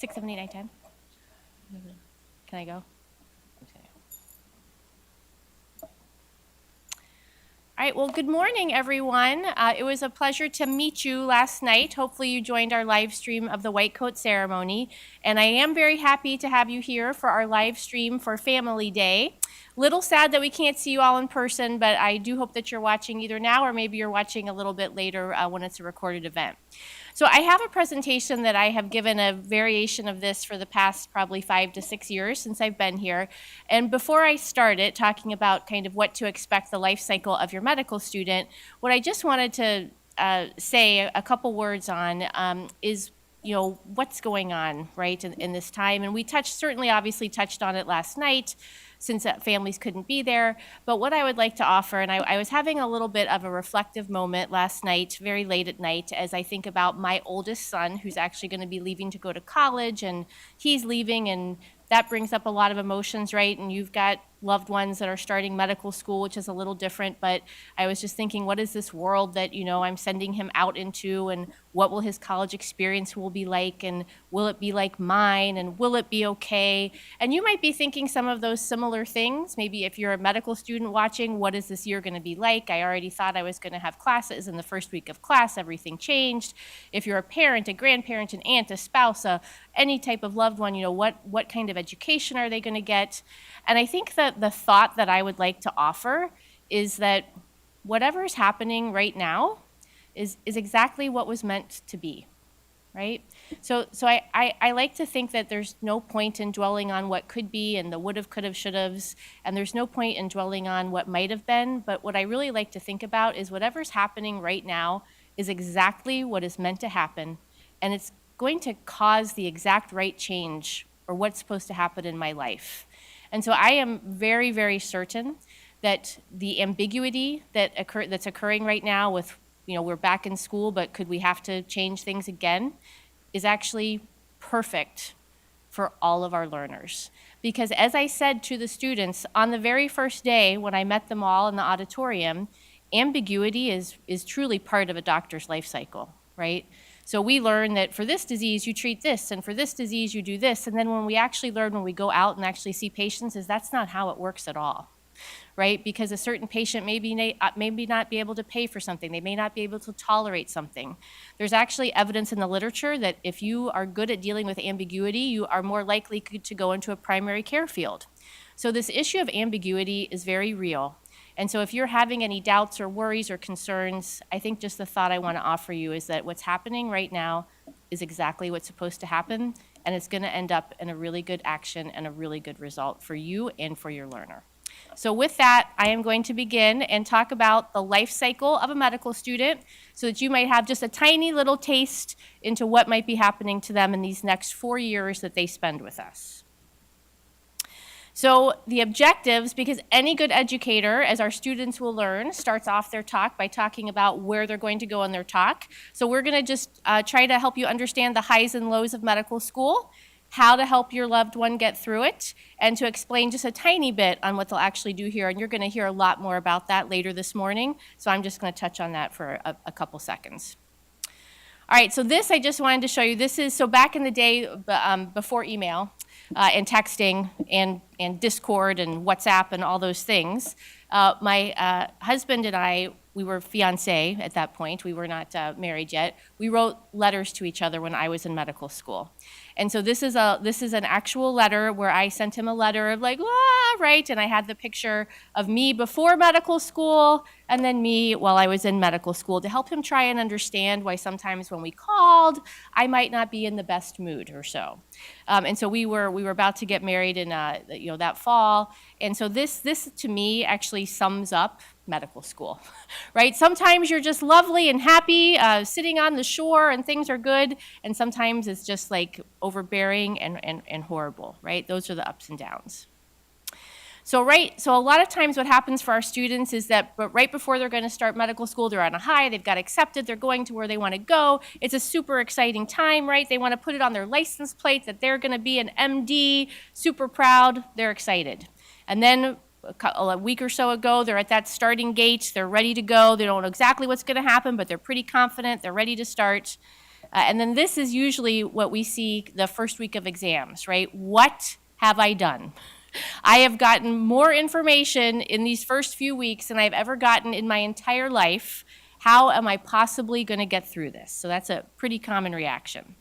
6, 7, 8, 9, 10. Can I go? Okay. All right, well, good morning, everyone. It was a pleasure to meet you last night. Hopefully you joined our live stream of the White Coat Ceremony. And I am very happy to have you here for our live stream for Family Day. Little sad that we can't see you all in person, but I do hope that you're watching either now or maybe you're watching a little bit later when it's a recorded event. So I have a presentation that I have given a variation of this for the past probably 5 to 6 years since I've been here. And before I start it, talking about kind of what to expect the life cycle of your medical student, what I just wanted to say a couple words on is what's going on, right, in this time. And we obviously touched on it last night, since families couldn't be there. But what I would like to offer, and I was having a little bit of a reflective moment last night, very late at night, as I think about my oldest son, who's actually going to be leaving to go to college, and he's leaving, and that brings up a lot of emotions, right? And you've got loved ones that are starting medical school, which is a little different, but I was just thinking, what is this world that, I'm sending him out into, and what will his college experience will be like, and will it be like mine, and will it be okay? And you might be thinking some of those similar things. Maybe if you're a medical student watching, what is this year going to be like? I already thought I was going to have classes, in the first week of class, everything changed. If you're a parent, a grandparent, an aunt, a spouse, any type of loved one, what kind of education are they going to get? And I think that the thought that I would like to offer is that whatever is happening right now is exactly what was meant to be, right? So I like to think that there's no point in dwelling on what could be and the would've, could've, should've's, and there's no point in dwelling on what might have been, but what I really like to think about is whatever's happening right now is exactly what is meant to happen, and it's going to cause the exact right change or what's supposed to happen in my life. And so I am very, very certain that the ambiguity that's occurring right now with, we're back in school, but could we have to change things again, is actually perfect for all of our learners. Because as I said to the students on the very first day when I met them all in the auditorium, ambiguity is truly part of a doctor's life cycle, right? So we learn that for this disease, you treat this, and for this disease, you do this. And then when we actually learn, when we go out and actually see patients, is that's not how it works at all, right? Because a certain patient maybe not be able to pay for something. They may not be able to tolerate something. There's actually evidence in the literature that if you are good at dealing with ambiguity, you are more likely to go into a primary care field. So this issue of ambiguity is very real. And so if you're having any doubts or worries or concerns, I think just the thought I want to offer you is that what's happening right now is exactly what's supposed to happen, and it's going to end up in a really good action and a really good result for you and for your learner. So with that, I am going to begin and talk about the life cycle of a medical student so that you might have just a tiny little taste into what might be happening to them in these next 4 years that they spend with us. So the objectives, because any good educator, as our students will learn, starts off their talk by talking about where they're going to go in their talk. So we're going to just try to help you understand the highs and lows of medical school, how to help your loved one get through it, and to explain just a tiny bit on what they'll actually do here. And you're going to hear a lot more about that later this morning. So I'm just going to touch on that for a couple seconds. All right, so this I just wanted to show you. So back in the day before email, and texting and Discord and WhatsApp and all those things. My husband and I, we were fiancé at that point. We were not married yet. We wrote letters to each other when I was in medical school. And so this is an actual letter where I sent him a letter of like, right, and I had the picture of me before medical school and then me while I was in medical school to help him try and understand why sometimes when we called, I might not be in the best mood or so. And so we were about to get married in that fall. And so this to me actually sums up medical school, right? Sometimes you're just lovely and happy sitting on the shore and things are good, and sometimes it's just like overbearing and horrible, right? Those are the ups and downs. So a lot of times what happens for our students is that right before they're going to start medical school, they're on a high, they've got accepted, they're going to where they want to go. It's a super exciting time, right? They want to put it on their license plate that they're going to be an MD, super proud, they're excited. And then a week or so ago, they're at that starting gate, they're ready to go, they don't know exactly what's going to happen, but they're pretty confident, they're ready to start. And then this is usually what we see the first week of exams, right? What have I done? I have gotten more information in these first few weeks than I've ever gotten in my entire life. How am I possibly going to get through this? So that's a pretty common reaction.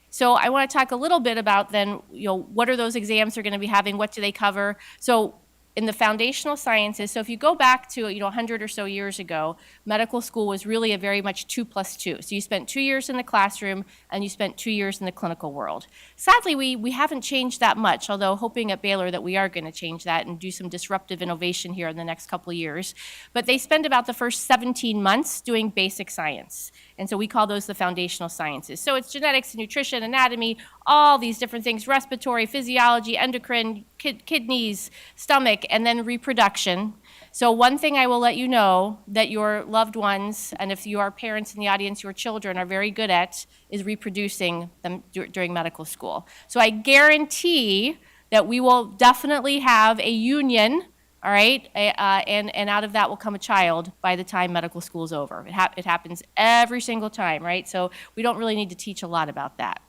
So I want to talk a little bit about then, what are those exams they're going to be having? What do they cover? So in the foundational sciences, so if you go back to 100 or so years ago, medical school was really a very much 2+2. So you spent 2 years in the classroom and you spent 2 years in the clinical world. Sadly, we haven't changed that much, although hoping at Baylor that we are going to change that and do some disruptive innovation here in the next couple of years. But they spend about the first 17 months doing basic science. And so we call those the foundational sciences. So it's genetics, nutrition, anatomy, all these different things, respiratory, physiology, endocrine, kidneys, stomach, and then reproduction. So one thing I will let you know that your loved ones, and if you are parents in the audience, your children are very good at, is reproducing them during medical school. So I guarantee that we will definitely have a union, all right, and out of that will come a child by the time medical school is over. It happens every single time, right? So we don't really need to teach a lot about that.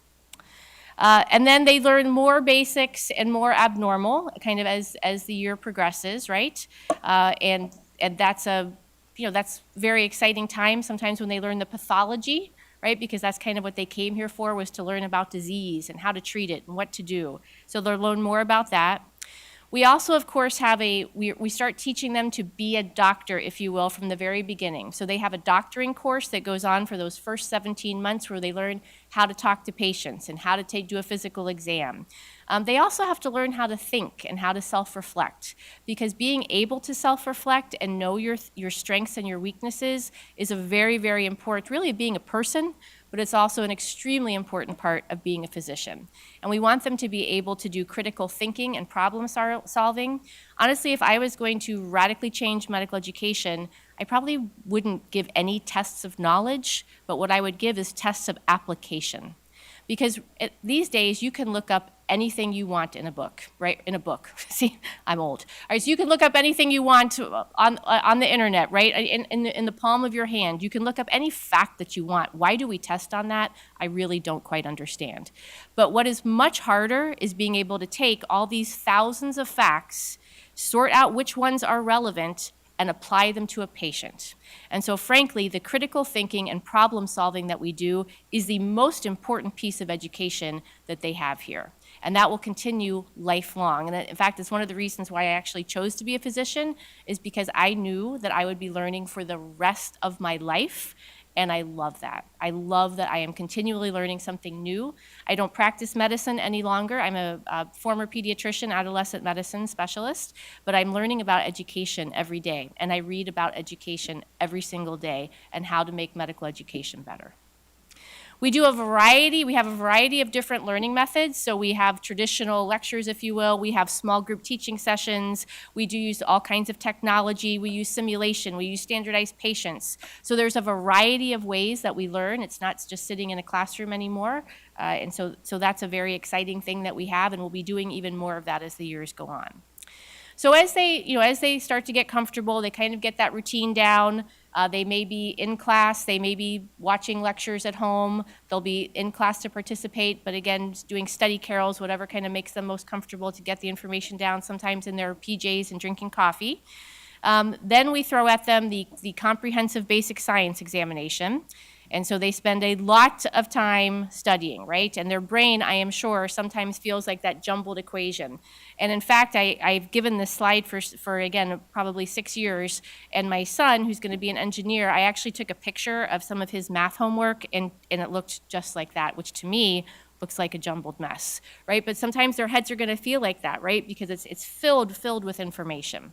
And then they learn more basics and more abnormal, kind of as the year progresses, right? And that's that's very exciting time sometimes when they learn the pathology, right? Because that's kind of what they came here for, was to learn about disease and how to treat it and what to do. So they'll learn more about that. We also, of course, have we start teaching them to be a doctor, if you will, from the very beginning. So they have a doctoring course that goes on for those first 17 months where they learn how to talk to patients and how to do a physical exam. They also have to learn how to think and how to self-reflect, because being able to self-reflect and know your strengths and your weaknesses is a very, very important, really being a person, but it's also an extremely important part of being a physician. And we want them to be able to do critical thinking and problem solving. Honestly, if I was going to radically change medical education, I probably wouldn't give any tests of knowledge, but what I would give is tests of application. Because these days, you can look up anything you want in a book, right? In a book. See, I'm old. All right, so you can look up anything you want on the internet, right? In the palm of your hand. You can look up any fact that you want. Why do we test on that? I really don't quite understand. But what is much harder is being able to take all these thousands of facts, sort out which ones are relevant, and apply them to a patient. And so frankly, the critical thinking and problem solving that we do is the most important piece of education that they have here. And that will continue lifelong. And in fact, it's one of the reasons why I actually chose to be a physician, is because I knew that I would be learning for the rest of my life. And I love that. I love that I am continually learning something new. I don't practice medicine any longer. I'm a former pediatrician, adolescent medicine specialist, but I'm learning about education every day. And I read about education every single day and how to make medical education better. We have a variety of different learning methods. So we have traditional lectures, if you will. We have small group teaching sessions. We do use all kinds of technology. We use simulation. We use standardized patients. So there's a variety of ways that we learn. It's not just sitting in a classroom anymore. And so that's a very exciting thing that we have, and we'll be doing even more of that as the years go on. So as they start to get comfortable, they kind of get that routine down. They may be in class, they may be watching lectures at home, they'll be in class to participate, but again, doing study carols, whatever kind of makes them most comfortable to get the information down, sometimes in their PJs and drinking coffee. Then we throw at them the comprehensive basic science examination. And so they spend a lot of time studying, right? And their brain, I am sure, sometimes feels like that jumbled equation. And in fact, I've given this slide for again, probably 6 years. And my son, who's going to be an engineer, I actually took a picture of some of his math homework, and it looked just like that, which to me looks like a jumbled mess, right? But sometimes their heads are going to feel like that, right? Because it's filled with information.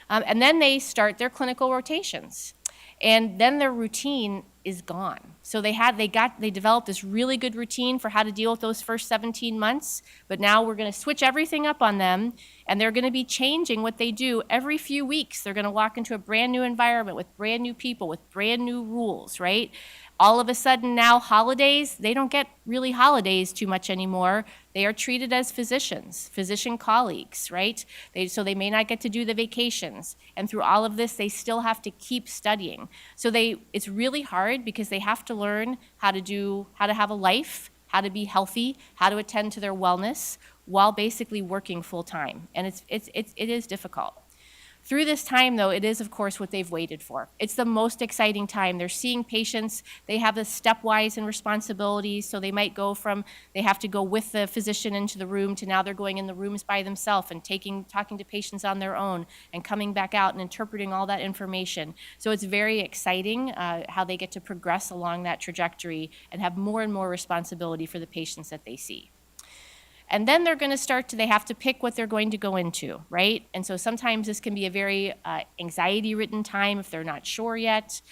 And then they start their clinical rotations. And then their routine is gone. So they developed this really good routine for how to deal with those first 17 months, but now we're going to switch everything up on them, and they're going to be changing what they do every few weeks. They're going to walk into a brand new environment with brand new people, with brand new rules, right? All of a sudden now holidays, they don't get really holidays too much anymore. They are treated as physicians, physician colleagues, right? So they may not get to do the vacations. And through all of this, they still have to keep studying. So it's really hard because they have to learn how to have a life, how to be healthy, how to attend to their wellness while basically working full time. And it is difficult. Through this time, though, it is, of course, what they've waited for. It's the most exciting time. They're seeing patients. They have the stepwise and responsibilities, so they might go from they have to go with the physician into the room to now they're going in the rooms by themselves and talking to patients on their own and coming back out and interpreting all that information. So it's very exciting how they get to progress along that trajectory and have more and more responsibility for the patients that they see. And then they're going to they have to pick what they're going to go into, right? And so sometimes this can be a very anxiety-ridden time if they're not sure yet.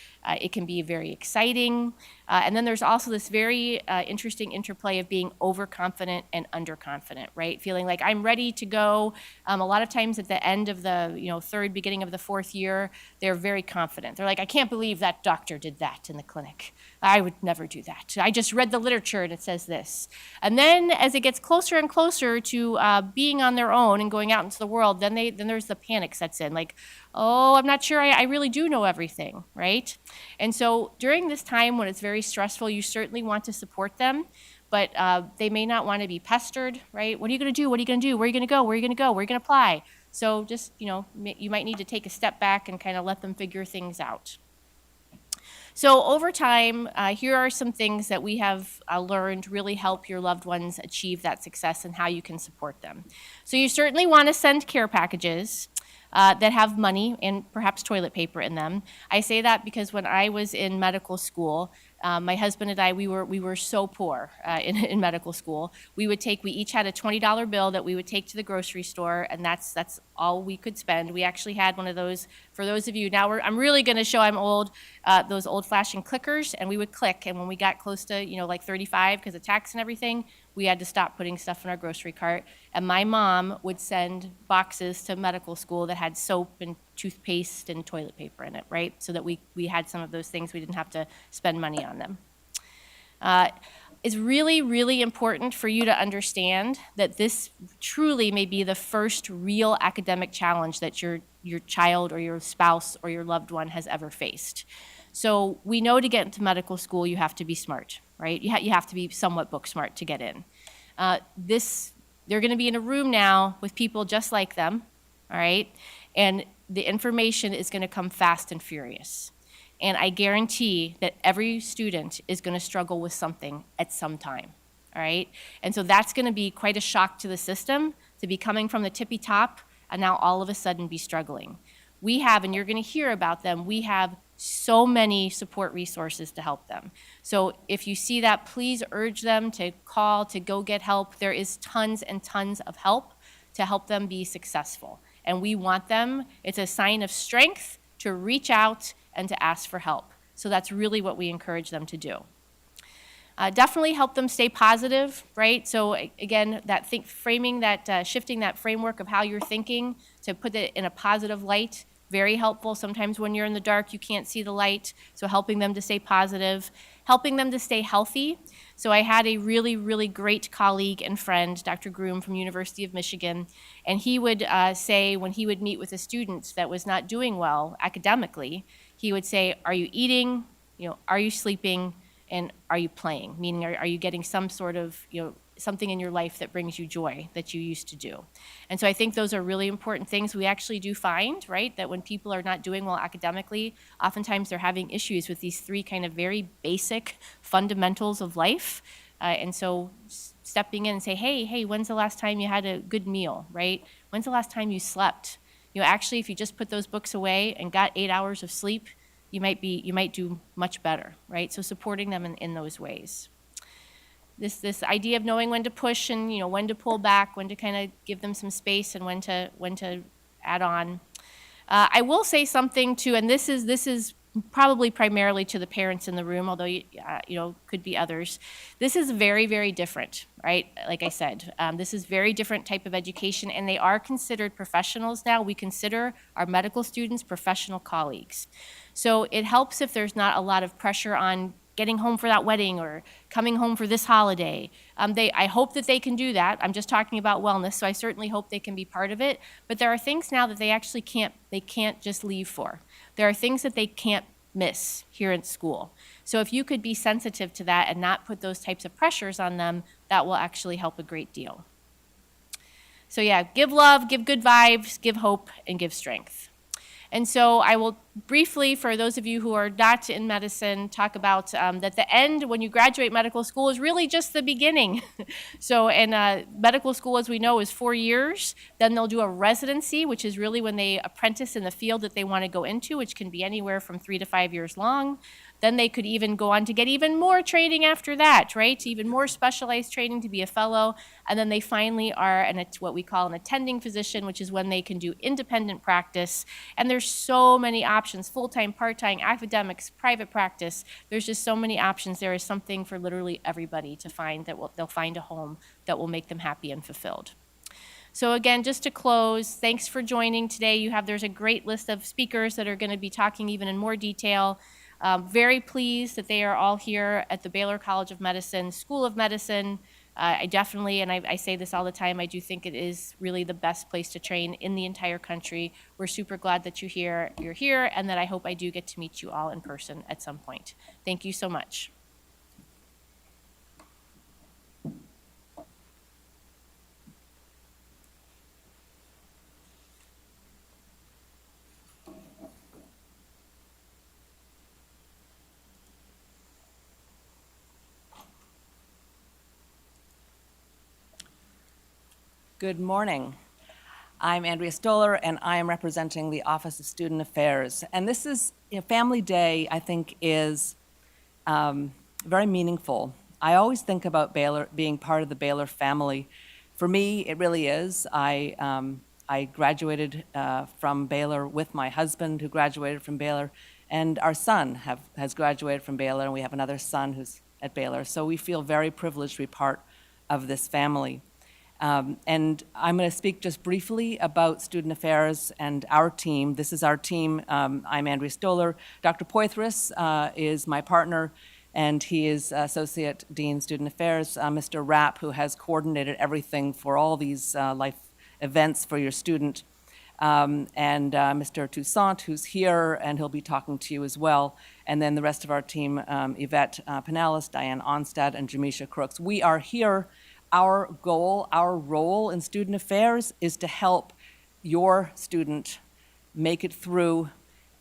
It can be very exciting. And then there's also this very interesting interplay of being overconfident and underconfident, right? Feeling like I'm ready to go. A lot of times at the end of the third, beginning of the fourth year, they're very confident. They're like, I can't believe that doctor did that in the clinic. I would never do that. I just read the literature and it says this. And then as it gets closer and closer to being on their own and going out into the world, then there's the panic sets in, like, oh, I'm not sure I really do know everything, right? And so during this time when it's very stressful, you certainly want to support them, but they may not want to be pestered, right? What are you going to do? What are you going to do? Where are you going to go? Where are you going to go? Where are you going to apply? So just, you might need to take a step back and kind of let them figure things out. So over time, here are some things that we have learned really help your loved ones achieve that success and how you can support them. So you certainly want to send care packages that have money and perhaps toilet paper in them. I say that because when I was in medical school, my husband and I, we were so poor in medical school. We each had a $20 bill that we would take to the grocery store, and that's all we could spend. We actually had one of those, for those of you, now I'm really going to show I'm old, those old flashing clickers, and we would click, and when we got close to, like 35 because of tax and everything, we had to stop putting stuff in our grocery cart. And my mom would send boxes to medical school that had soap and toothpaste and toilet paper in it, right? So that we had some of those things. We didn't have to spend money on them. It's really, really important for you to understand that this truly may be the first real academic challenge that your child or your spouse or your loved one has ever faced. So we know to get into medical school, you have to be smart, right? You have to be somewhat book smart to get in. They're going to be in a room now with people just like them, all right? And the information is going to come fast and furious. And I guarantee that every student is going to struggle with something at some time, all right? And so that's going to be quite a shock to the system to be coming from the tippy top and now all of a sudden be struggling. We have, and you're going to hear about them, we have so many support resources to help them. So if you see that, please urge them to call, to go get help. There is tons and tons of help to help them be successful. And we want them, it's a sign of strength to reach out and to ask for help. So that's really what we encourage them to do. Definitely help them stay positive, right? So again, shifting that framework of how you're thinking to put it in a positive light, very helpful. Sometimes when you're in the dark, you can't see the light, so helping them to stay positive, helping them to stay healthy. So I had a really, really great colleague and friend, Dr. Groom from University of Michigan, and he would say when he would meet with a student that was not doing well academically, he would say, are you eating, are you sleeping, and are you playing? Meaning, are you getting some sort of, something in your life that brings you joy that you used to do? And so I think those are really important things. We actually do find, right, that when people are not doing well academically, oftentimes they're having issues with these three kind of very basic fundamentals of life. And so stepping in and say, hey, when's the last time you had a good meal, right? When's the last time you slept? Actually, if you just put those books away and got 8 hours of sleep, you might do much better, right? So supporting them in those ways. This idea of knowing when to push and when to pull back, when to kind of give them some space, and when to add on. I will say something too, and this is probably primarily to the parents in the room, although could be others. This is very, very different, right? Like I said, this is very different type of education, and they are considered professionals now. We consider our medical students professional colleagues. So it helps if there's not a lot of pressure on getting home for that wedding or coming home for this holiday. I hope that they can do that. I'm just talking about wellness, so I certainly hope they can be part of it. But there are things now that they actually can't just leave for. There are things that they can't miss here in school. So if you could be sensitive to that and not put those types of pressures on them, that will actually help a great deal. So yeah, give love, give good vibes, give hope, and give strength. And so I will briefly, for those of you who are not in medicine, talk about that the end when you graduate medical school is really just the beginning. So medical school, as we know, is 4 years. Then they'll do a residency, which is really when they apprentice in the field that they want to go into, which can be anywhere from 3 to 5 years long. Then they could even go on to get even more training after that, right? Even more specialized training to be a fellow. And then they finally are what we call an attending physician, which is when they can do independent practice. And there's so many options, full-time, part-time, academics, private practice. There's just so many options. There is something for literally everybody to find they'll find a home that will make them happy and fulfilled. So again, just to close, thanks for joining today. There's a great list of speakers that are going to be talking even in more detail. Very pleased that they are all here at the Baylor College of Medicine, School of Medicine. I definitely, and I say this all the time, I do think it is really the best place to train in the entire country. We're super glad that you're here, and that I hope I do get to meet you all in person at some point. Thank you so much. Good morning. I'm Andrea Stoller, and I am representing the Office of Student Affairs. And this is, Family Day, I think, is very meaningful. I always think about Baylor being part of the Baylor family. For me, it really is. I graduated from Baylor with my husband, who graduated from Baylor, and our son has graduated from Baylor, and we have another son who's at Baylor. So we feel very privileged to be part of this family. And I'm going to speak just briefly about student affairs and our team. This is our team. I'm Andrea Stoller. Dr. Poitras is my partner, and he is Associate Dean Student Affairs. Mr. Rapp, who has coordinated everything for all these life events for your student. And Mr. Toussaint, who's here, and he'll be talking to you as well. And then the rest of our team, Yvette Pinellas, Diane Onstad, and Jamisha Crooks. We are here. Our goal, our role in student affairs is to help your student make it through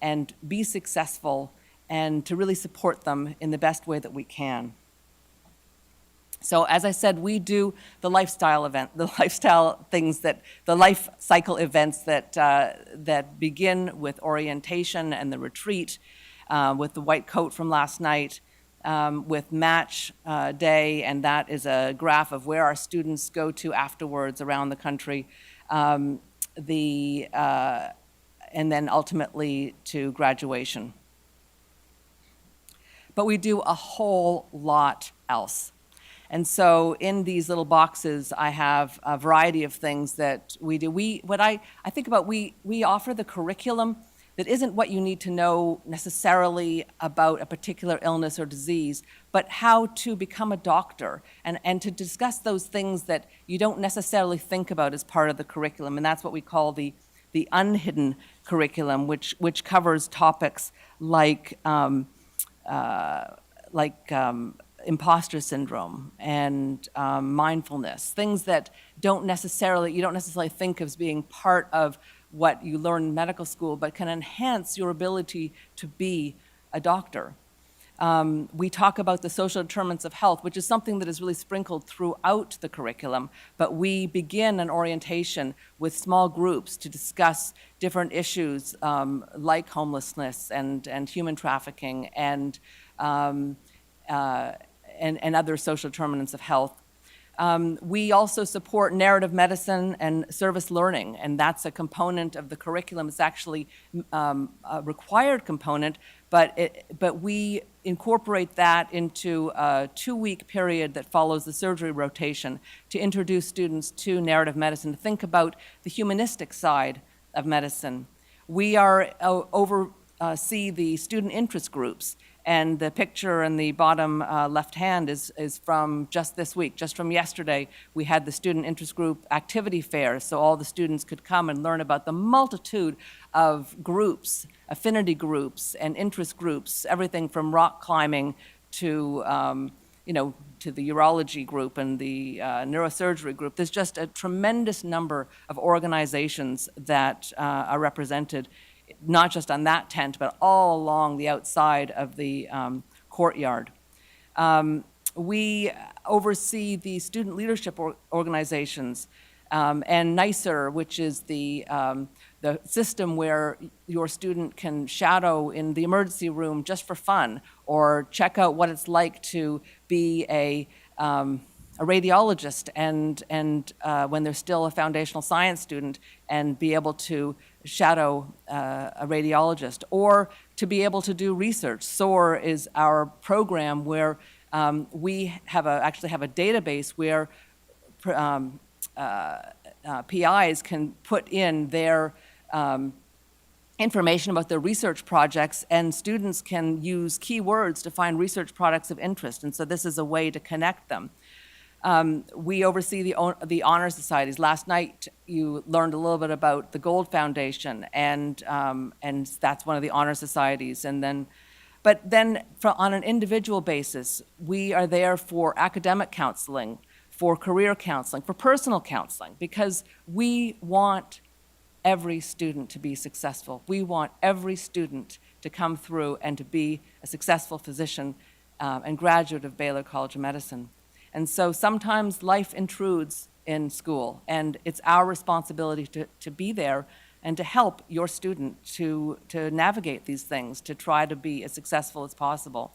and be successful, and to really support them in the best way that we can. So as I said, we do the lifestyle things, the life cycle events that begin with orientation and the retreat, with the white coat from last night, with match day, and that is a graph of where our students go to afterwards around the country, and then ultimately to graduation. But we do a whole lot else. And so in these little boxes, I have a variety of things that we do. I think about, we offer the curriculum that isn't what you need to know necessarily about a particular illness or disease, but how to become a doctor, and to discuss those things that you don't necessarily think about as part of the curriculum. And that's what we call the unhidden curriculum, which covers topics like imposter syndrome and mindfulness, things that you don't necessarily think of as being part of what you learn in medical school, but can enhance your ability to be a doctor. We talk about the social determinants of health, which is something that is really sprinkled throughout the curriculum, but we begin an orientation with small groups to discuss different issues like homelessness and human trafficking and other social determinants of health. We also support narrative medicine and service learning, and that's a component of the curriculum. It's actually a required component, but we incorporate that into a 2-week period that follows the surgery rotation to introduce students to narrative medicine, to think about the humanistic side of medicine. We oversee the student interest groups, And the picture in the bottom left hand is from just this week, just from yesterday. We had the student interest group activity fair, so all the students could come and learn about the multitude of groups, affinity groups and interest groups, everything from rock climbing to, to the urology group and the neurosurgery group. There's just a tremendous number of organizations that are represented, not just on that tent, but all along the outside of the courtyard. We oversee the student leadership organizations and NICER, which is the system where your student can shadow in the emergency room just for fun, or check out what it's like to be a radiologist and when they're still a foundational science student, and be able to shadow a radiologist, or to be able to do research. SOAR is our program where we actually have a database where PIs can put in their information about their research projects, and students can use keywords to find research products of interest. And so this is a way to connect them. We oversee the honor societies. Last night, you learned a little bit about the Gold Foundation, and that's one of the honor societies. But then on an individual basis, we are there for academic counseling, for career counseling, for personal counseling, because we want every student to be successful. We want every student to come through and to be a successful physician and graduate of Baylor College of Medicine. And so sometimes life intrudes in school, and it's our responsibility to be there and to help your student to navigate these things, to try to be as successful as possible.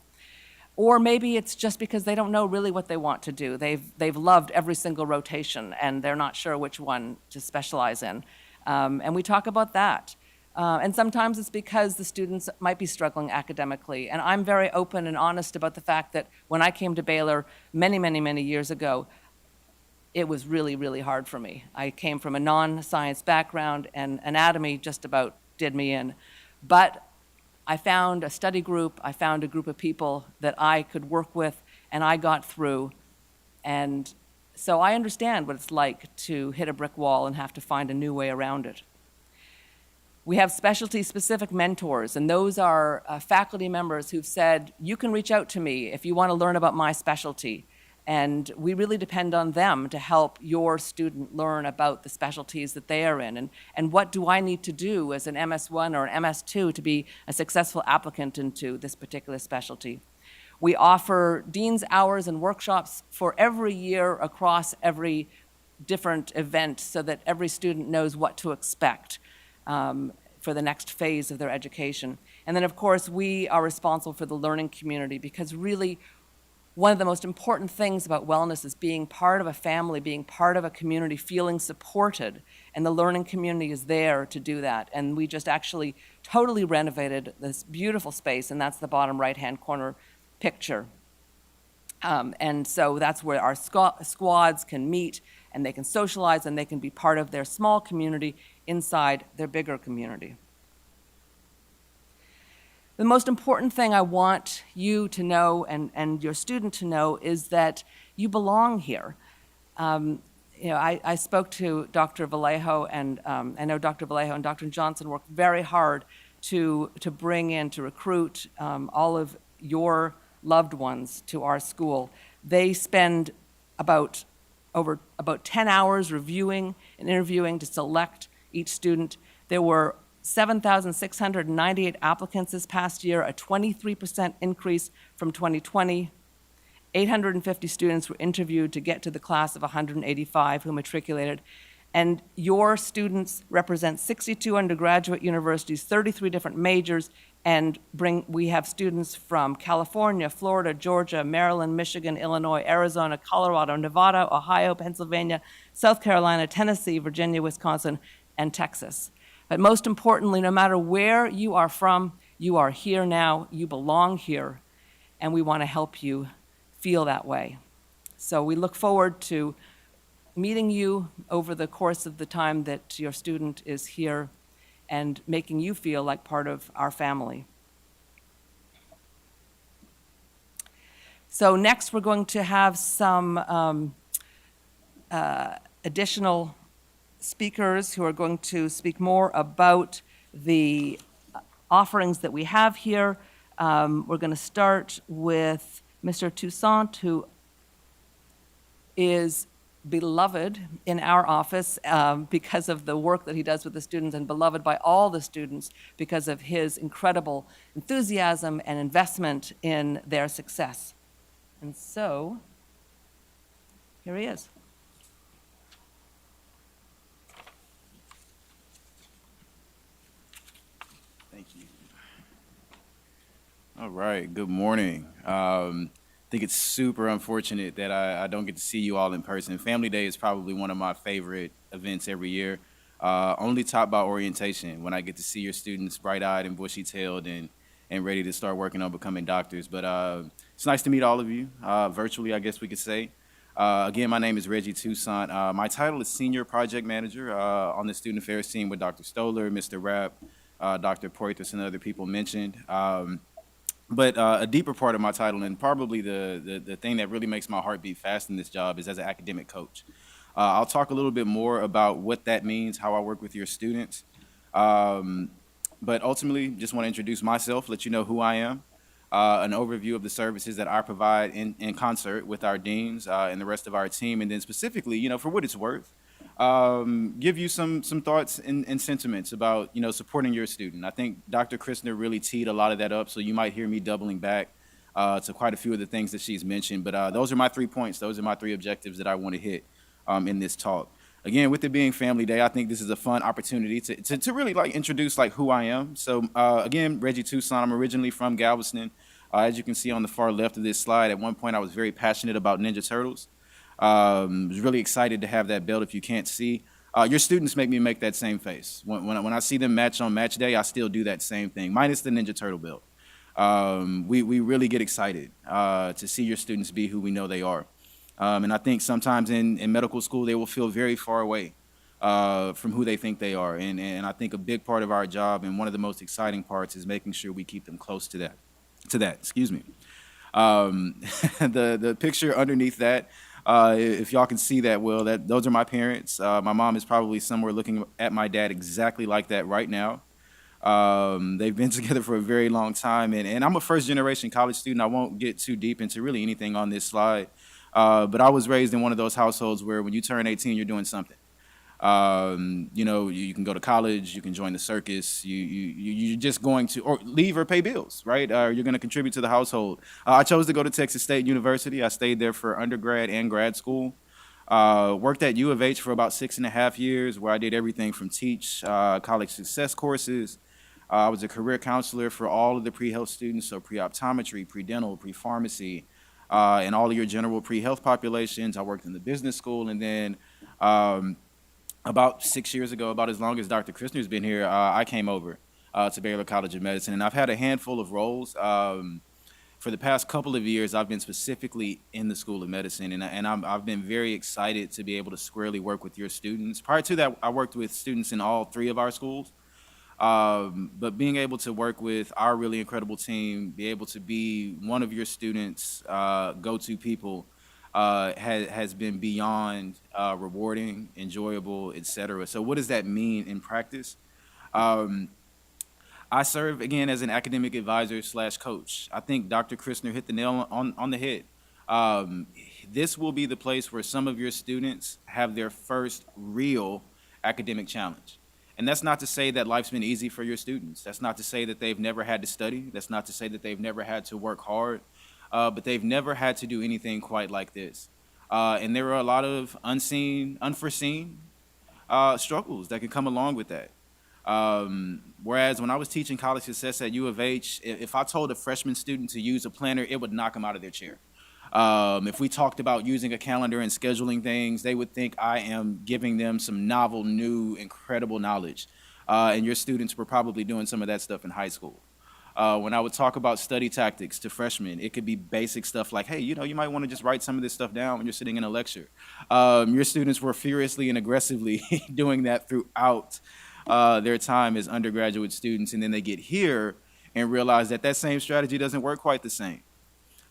Or maybe it's just because they don't know really what they want to do. They've loved every single rotation, and they're not sure which one to specialize in. And we talk about that. And sometimes it's because the students might be struggling academically. And I'm very open and honest about the fact that when I came to Baylor many, many, many years ago, it was really, really hard for me. I came from a non-science background, and anatomy just about did me in. But I found a study group, I found a group of people that I could work with, and I got through. And so I understand what it's like to hit a brick wall and have to find a new way around it. We have specialty-specific mentors, and those are faculty members who've said, you can reach out to me if you want to learn about my specialty. And we really depend on them to help your student learn about the specialties that they are in. And what do I need to do as an MS1 or an MS2 to be a successful applicant into this particular specialty? We offer dean's hours and workshops for every year across every different event so that every student knows what to expect for the next phase of their education. And then, of course, we are responsible for the learning community, because really one of the most important things about wellness is being part of a family, being part of a community, feeling supported, and the learning community is there to do that. And we just actually totally renovated this beautiful space, and that's the bottom right-hand corner picture. And so that's where our squads can meet, and they can socialize, and they can be part of their small community inside their bigger community. The most important thing I want you to know and your student to know is that you belong here. I spoke to Dr. Vallejo, and I know Dr. Vallejo and Dr. Johnson worked very hard to bring in, to recruit all of your loved ones to our school. They spend about 10 hours reviewing and interviewing to select each student. There were 7,698 applicants this past year, a 23% increase from 2020. 850 students were interviewed to get to the class of 185 who matriculated. And your students represent 62 undergraduate universities, 33 different majors, and we have students from California, Florida, Georgia, Maryland, Michigan, Illinois, Arizona, Colorado, Nevada, Ohio, Pennsylvania, South Carolina, Tennessee, Virginia, Wisconsin, and Texas. But most importantly, no matter where you are from, you are here now, you belong here, and we want to help you feel that way. So we look forward to meeting you over the course of the time that your student is here and making you feel like part of our family. So next, we're going to have some additional speakers who are going to speak more about the offerings that we have here. We're going to start with Mr. Toussaint, who is beloved in our office because of the work that he does with the students, and beloved by all the students because of his incredible enthusiasm and investment in their success. And so, here he is. Thank you. All right, good morning. I think it's super unfortunate that I don't get to see you all in person. Family Day is probably one of my favorite events every year, only topped by orientation, when I get to see your students bright-eyed and bushy-tailed and ready to start working on becoming doctors. But it's nice to meet all of you, virtually, I guess we could say. Again, my name is Reggie Toussaint. My title is Senior Project Manager on the Student Affairs team with Dr. Stoller, Mr. Rapp, Dr. Poitras, and other people mentioned. But a deeper part of my title, and probably the thing that really makes my heart beat fast in this job, is as an academic coach. I'll talk a little bit more about what that means, how I work with your students. But ultimately, just want to introduce myself, let you know who I am, an overview of the services that I provide in concert with our deans and the rest of our team, and then specifically, for what it's worth, give you some thoughts and sentiments about, supporting your student. I think Dr. Christner really teed a lot of that up, so you might hear me doubling back to quite a few of the things that she's mentioned. But those are my 3 points. Those are my 3 objectives that I want to hit in this talk. Again, with it being Family Day, I think this is a fun opportunity to really introduce who I am. So again, Reggie Toussaint. I'm originally from Galveston. As you can see on the far left of this slide, at one point I was very passionate about Ninja Turtles. Was really excited to have that belt. If you can't see, your students make me make that same face. When I see them match on match day, I still do that same thing, minus the Ninja Turtle belt. We really get excited to see your students be who we know they are. And I think sometimes in medical school, they will feel very far away from who they think they are. And I think a big part of our job, and one of the most exciting parts, is making sure we keep them close to that. Excuse me. The picture underneath that, if y'all can see that well, those are my parents. My mom is probably somewhere looking at my dad exactly like that right now. They've been together for a very long time, and I'm a first-generation college student. I won't get too deep into really anything on this slide, but I was raised in one of those households where when you turn 18, you're doing something. You can go to college, you can join the circus, you're just going to or leave or pay bills, right? You're going to contribute to the household. I chose to go to Texas State University. I stayed there for undergrad and grad school. Worked at U of H for about 6.5 years, where I did everything from teach college success courses. I was a career counselor for all of the pre-health students, so pre-optometry, pre-dental, pre-pharmacy, and all of your general pre-health populations. I worked in the business school, and then about 6 years ago, about as long as Dr. Christner's been here, I came over to Baylor College of Medicine, and I've had a handful of roles. For the past couple of years, I've been specifically in the School of Medicine, and I've been very excited to be able to squarely work with your students. Prior to that, I worked with students in all 3 of our schools, but being able to work with our really incredible team, be able to be one of your students' go-to people, has been beyond rewarding, enjoyable, etc. So what does that mean in practice? I serve, again, as an academic advisor / coach. I think Dr. Christner hit the nail on the head. This will be the place where some of your students have their first real academic challenge. And that's not to say that life's been easy for your students. That's not to say that they've never had to study. That's not to say that they've never had to work hard. But they've never had to do anything quite like this. And there are a lot of unforeseen struggles that can come along with that. Whereas when I was teaching college success at U of H, if I told a freshman student to use a planner, it would knock them out of their chair. If we talked about using a calendar and scheduling things, they would think I am giving them some novel, new, incredible knowledge. And your students were probably doing some of that stuff in high school. When I would talk about study tactics to freshmen, it could be basic stuff like, hey, you might want to just write some of this stuff down when you're sitting in a lecture. Your students were furiously and aggressively doing that throughout their time as undergraduate students, and then they get here and realize that same strategy doesn't work quite the same.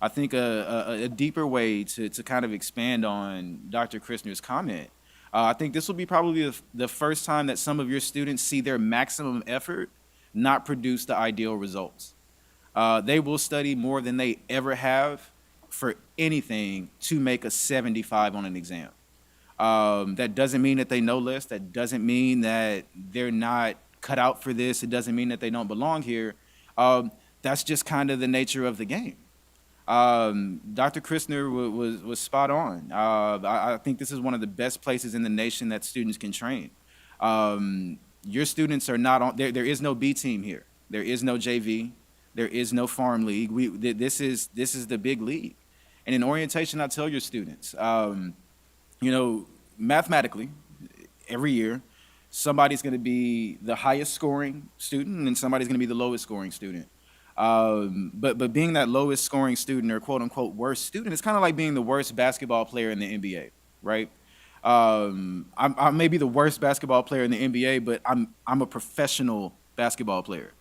I think a deeper way to kind of expand on Dr. Christner's comment, I think this will be probably the first time that some of your students see their maximum effort not produce the ideal results. They will study more than they ever have for anything to make a 75 on an exam. That doesn't mean that they know less. That doesn't mean that they're not cut out for this. It doesn't mean that they don't belong here. That's just kind of the nature of the game. Dr. Christner was spot on. I think this is one of the best places in the nation that students can train. Your students are not on. There is no B team here. There is no JV. There is no farm league. This is the big league. And in orientation, I tell your students, mathematically, every year, somebody's going to be the highest scoring student and somebody's going to be the lowest scoring student. But being that lowest scoring student or quote unquote worst student, it's kind of like being the worst basketball player in the NBA, right? I may be the worst basketball player in the NBA, but I'm a professional basketball player.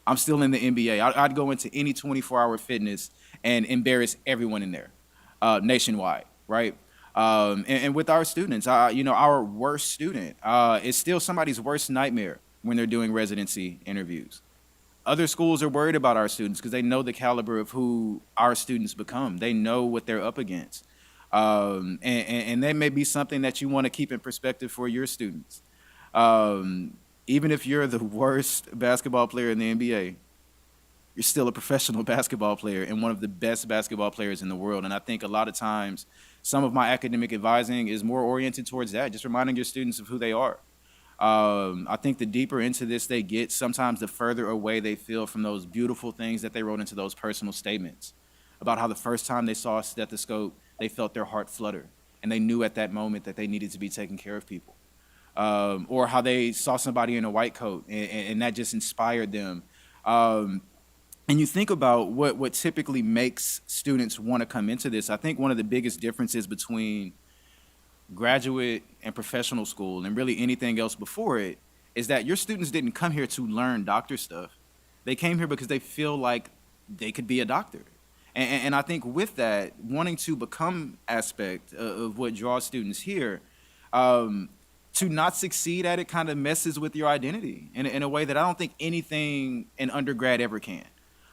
I'm still in the NBA. I'd go into any 24-hour fitness and embarrass everyone in there, nationwide, right? And with our students, our worst student is still somebody's worst nightmare when they're doing residency interviews. Other schools are worried about our students because they know the caliber of who our students become. They know what they're up against. And that may be something that you want to keep in perspective for your students. Even if you're the worst basketball player in the NBA, you're still a professional basketball player and one of the best basketball players in the world. And I think a lot of times some of my academic advising is more oriented towards that, just reminding your students of who they are. I think the deeper into this they get, sometimes the further away they feel from those beautiful things that they wrote into those personal statements about how the first time they saw a stethoscope, they felt their heart flutter, and they knew at that moment that they needed to be taking care of people. Or how they saw somebody in a white coat, and that just inspired them. And you think about what typically makes students want to come into this. I think one of the biggest differences between graduate and professional school and really anything else before it is that your students didn't come here to learn doctor stuff. They came here because they feel like they could be a doctor. And I think with that, wanting to become aspect of what draws students here, to not succeed at it kind of messes with your identity in a way that I don't think anything in undergrad ever can.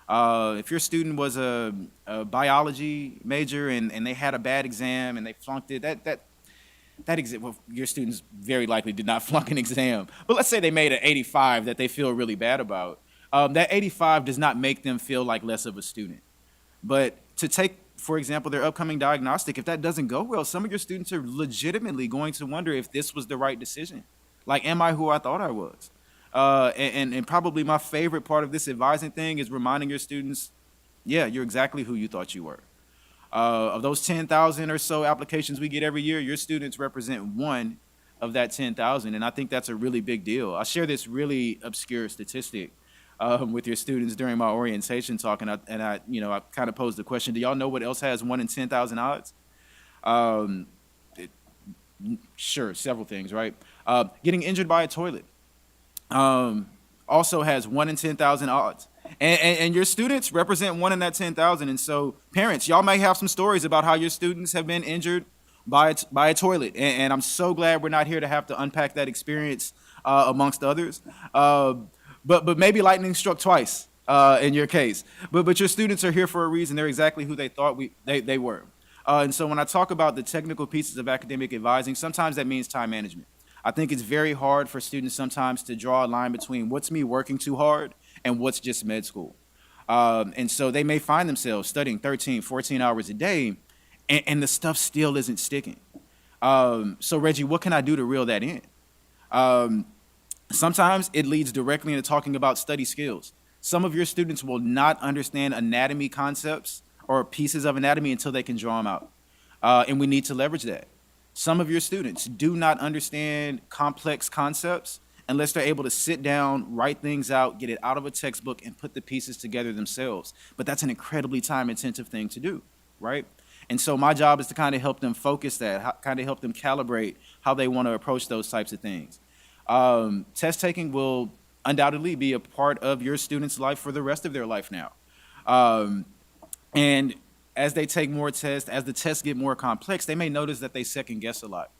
If your student was a biology major and they had a bad exam and they flunked it, well, your students very likely did not flunk an exam. But let's say they made an 85 that they feel really bad about. That 85 does not make them feel like less of a student. But to take, for example, their upcoming diagnostic, if that doesn't go well, some of your students are legitimately going to wonder if this was the right decision. Like, am I who I thought I was? And probably my favorite part of this advising thing is reminding your students, yeah, you're exactly who you thought you were. Of those 10,000 or so applications we get every year, your students represent one of that 10,000, and I think that's a really big deal. I share this really obscure statistic with your students during my orientation talk, and I kind of posed the question: do y'all know what else has 1 in 10,000 odds? Sure, several things, right? Getting injured by a toilet also has 1 in 10,000 odds. And your students represent 1 in that 10,000. And so parents, y'all may have some stories about how your students have been injured by a toilet. And I'm so glad we're not here to have to unpack that experience amongst others. But maybe lightning struck twice in your case. But your students are here for a reason. They're exactly who they thought they were. And so when I talk about the technical pieces of academic advising, sometimes that means time management. I think it's very hard for students sometimes to draw a line between what's me working too hard and what's just med school. And so they may find themselves studying 13, 14 hours a day, and the stuff still isn't sticking. So Reggie, what can I do to reel that in? Sometimes it leads directly into talking about study skills. Some of your students will not understand anatomy concepts or pieces of anatomy until they can draw them out. And we need to leverage that. Some of your students do not understand complex concepts unless they're able to sit down, write things out, get it out of a textbook, and put the pieces together themselves. But that's an incredibly time-intensive thing to do, right? And so my job is to kind of help them focus that, kind of help them calibrate how they want to approach those types of things. Test taking will undoubtedly be a part of your student's life for the rest of their life now. And as they take more tests, as the tests get more complex, they may notice that they second guess a lot.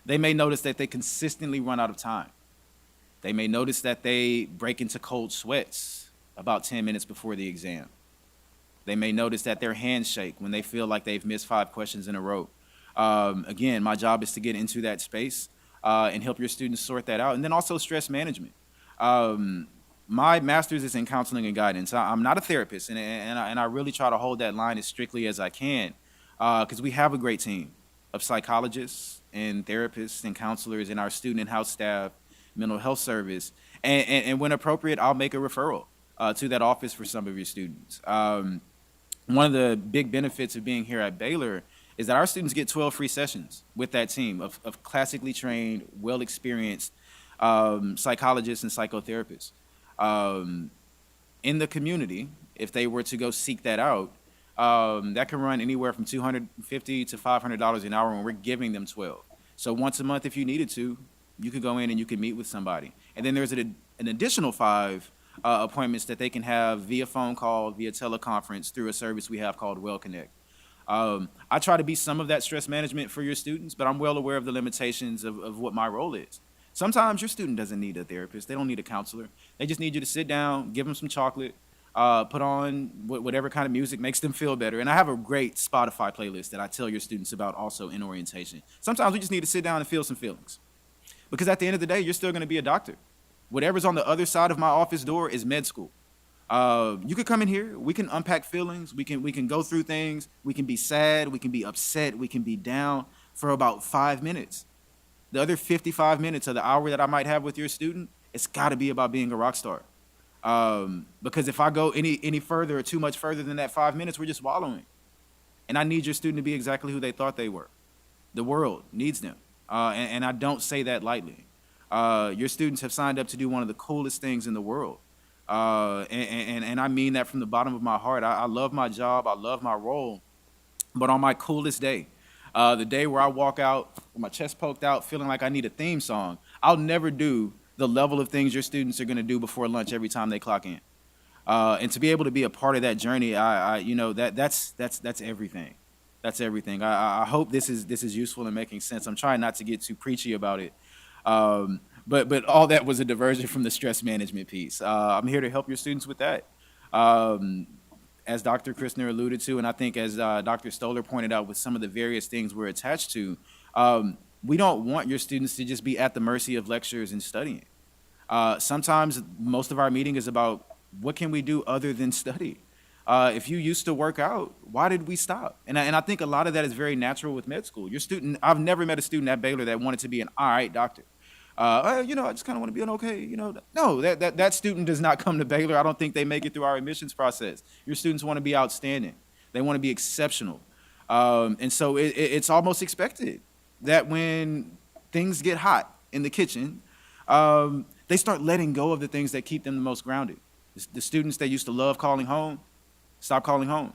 They may notice that they consistently run out of time. They may notice that they break into cold sweats about 10 minutes before the exam. They may notice that their hands shake when they feel like they've missed 5 questions in a row. Again, my job is to get into that space and help your students sort that out. And then also stress management. My master's is in counseling and guidance. I'm not a therapist, and I really try to hold that line as strictly as I can because we have a great team of psychologists and therapists and counselors in our student and house staff, mental health service. And when appropriate, I'll make a referral to that office for some of your students. One of the big benefits of being here at Baylor is that our students get 12 free sessions with that team of classically trained, well-experienced psychologists and psychotherapists. In the community, if they were to go seek that out, that can run anywhere from $250 to $500 an hour when we're giving them 12. So once a month, if you needed to, you could go in and you could meet with somebody. And then there's an additional 5 appointments that they can have via phone call, via teleconference through a service we have called Well Connect. I try to be some of that stress management for your students, but I'm well aware of the limitations of what my role is. Sometimes your student doesn't need a therapist. They don't need a counselor. They just need you to sit down, give them some chocolate, put on whatever kind of music makes them feel better. And I have a great Spotify playlist that I tell your students about also in orientation. Sometimes we just need to sit down and feel some feelings. Because at the end of the day, you're still going to be a doctor. Whatever's on the other side of my office door is med school. You could come in here. We can unpack feelings. We can go through things. We can be sad. We can be upset. We can be down for about 5 minutes. The other 55 minutes of the hour that I might have with your student, it's got to be about being a rock star. Because if I go any further or too much further than that 5 minutes, we're just wallowing. And I need your student to be exactly who they thought they were. The world needs them. And I don't say that lightly. Your students have signed up to do one of the coolest things in the world. And I mean that from the bottom of my heart. I love my job. I love my role. But on my coolest day, the day where I walk out with my chest poked out, feeling like I need a theme song, I'll never do the level of things your students are going to do before lunch every time they clock in. And to be able to be a part of that journey, that's everything. That's everything. I hope this is useful and making sense. I'm trying not to get too preachy about it. But all that was a diversion from the stress management piece. I'm here to help your students with that. As Dr. Christner alluded to, and I think as Dr. Stoller pointed out with some of the various things we're attached to, we don't want your students to just be at the mercy of lectures and studying. Sometimes most of our meeting is about what can we do other than study? If you used to work out, why did we stop? And I think a lot of that is very natural with med school. Your student, I've never met a student at Baylor that wanted to be an all right doctor. I just kind of want to be an okay, No, that student does not come to Baylor. I don't think they make it through our admissions process. Your students want to be outstanding. They want to be exceptional. And so it's almost expected that when things get hot in the kitchen, they start letting go of the things that keep them the most grounded. The students that used to love calling home, stop calling home.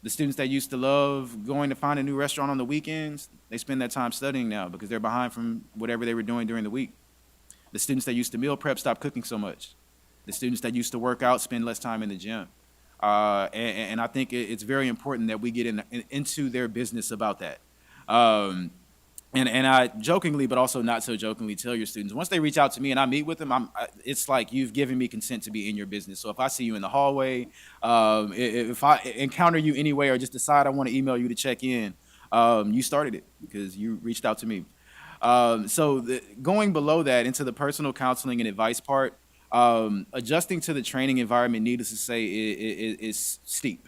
The students that used to love going to find a new restaurant on the weekends, they spend that time studying now because they're behind from whatever they were doing during the week. The students that used to meal prep stop cooking so much. The students that used to work out spend less time in the gym. And I think it's very important that we get into their business about that. And I jokingly, but also not so jokingly, tell your students, once they reach out to me and I meet with them, it's like you've given me consent to be in your business. So if I see you in the hallway, if I encounter you anyway or just decide I want to email you to check in, you started it because you reached out to me. Going below that into the personal counseling and advice part, adjusting to the training environment, needless to say, is steep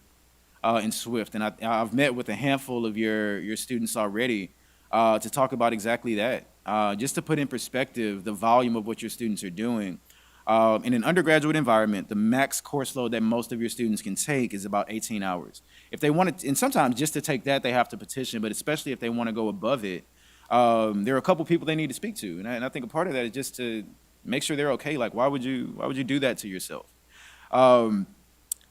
and swift. And I've met with a handful of your students already to talk about exactly that. Just to put in perspective the volume of what your students are doing. In an undergraduate environment, the max course load that most of your students can take is about 18 hours. If they want to, and sometimes just to take that, they have to petition, but especially if they want to go above it, there are a couple people they need to speak to. And I think a part of that is just to make sure they're okay. Like, why would you do that to yourself?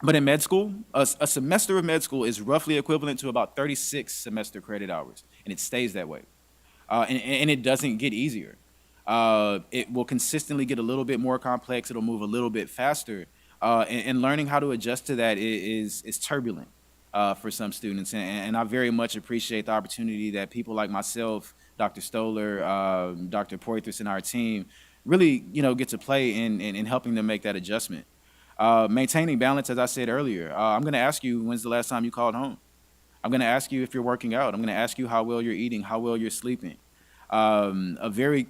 But in med school, a semester of med school is roughly equivalent to about 36 semester credit hours, and it stays that way. And it doesn't get easier. It will consistently get a little bit more complex. It'll move a little bit faster. And learning how to adjust to that is turbulent. for some students. And I very much appreciate the opportunity that people like myself, Dr. Stoller, Dr. Poitras, and our team really, get to play in helping them make that adjustment. Maintaining balance, as I said earlier, I'm going to ask you, when's the last time you called home? I'm going to ask you if you're working out. I'm going to ask you how well you're eating, how well you're sleeping. A very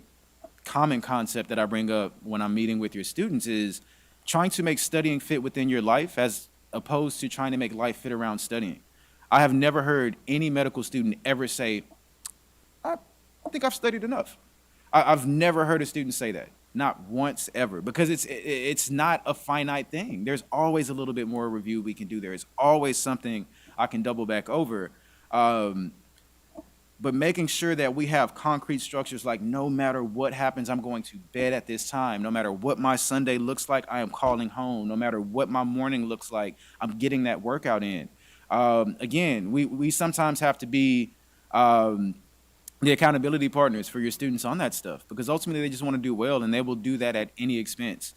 common concept that I bring up when I'm meeting with your students is trying to make studying fit within your life as opposed to trying to make life fit around studying. I have never heard any medical student ever say, I think I've studied enough. I've never heard a student say that, not once ever, because it's not a finite thing. There's always a little bit more review we can do. There is always something I can double back over. But making sure that we have concrete structures, like no matter what happens, I'm going to bed at this time. No matter what my Sunday looks like, I am calling home. No matter what my morning looks like, I'm getting that workout in. Again, we sometimes have to be the accountability partners for your students on that stuff, because ultimately they just want to do well, and they will do that at any expense.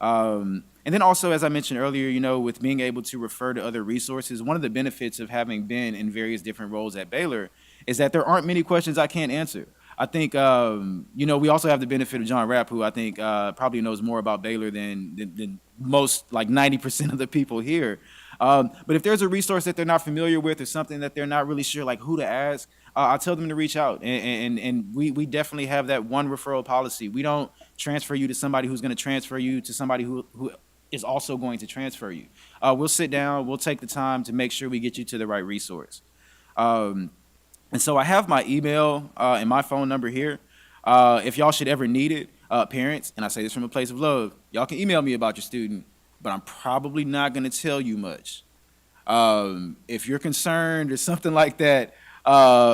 And then also, as I mentioned earlier, with being able to refer to other resources, one of the benefits of having been in various different roles at Baylor is that there aren't many questions I can't answer. I think, we also have the benefit of John Rapp, who I think probably knows more about Baylor than most, like 90% of the people here. But if there's a resource that they're not familiar with or something that they're not really sure, like who to ask, I'll tell them to reach out. And we definitely have that one referral policy. We don't transfer you to somebody who's going to transfer you to somebody who is also going to transfer you. We'll sit down, we'll take the time to make sure we get you to the right resource. And so I have my email and my phone number here. If y'all should ever need it, parents, and I say this from a place of love, y'all can email me about your student, but I'm probably not going to tell you much. If you're concerned or something like that,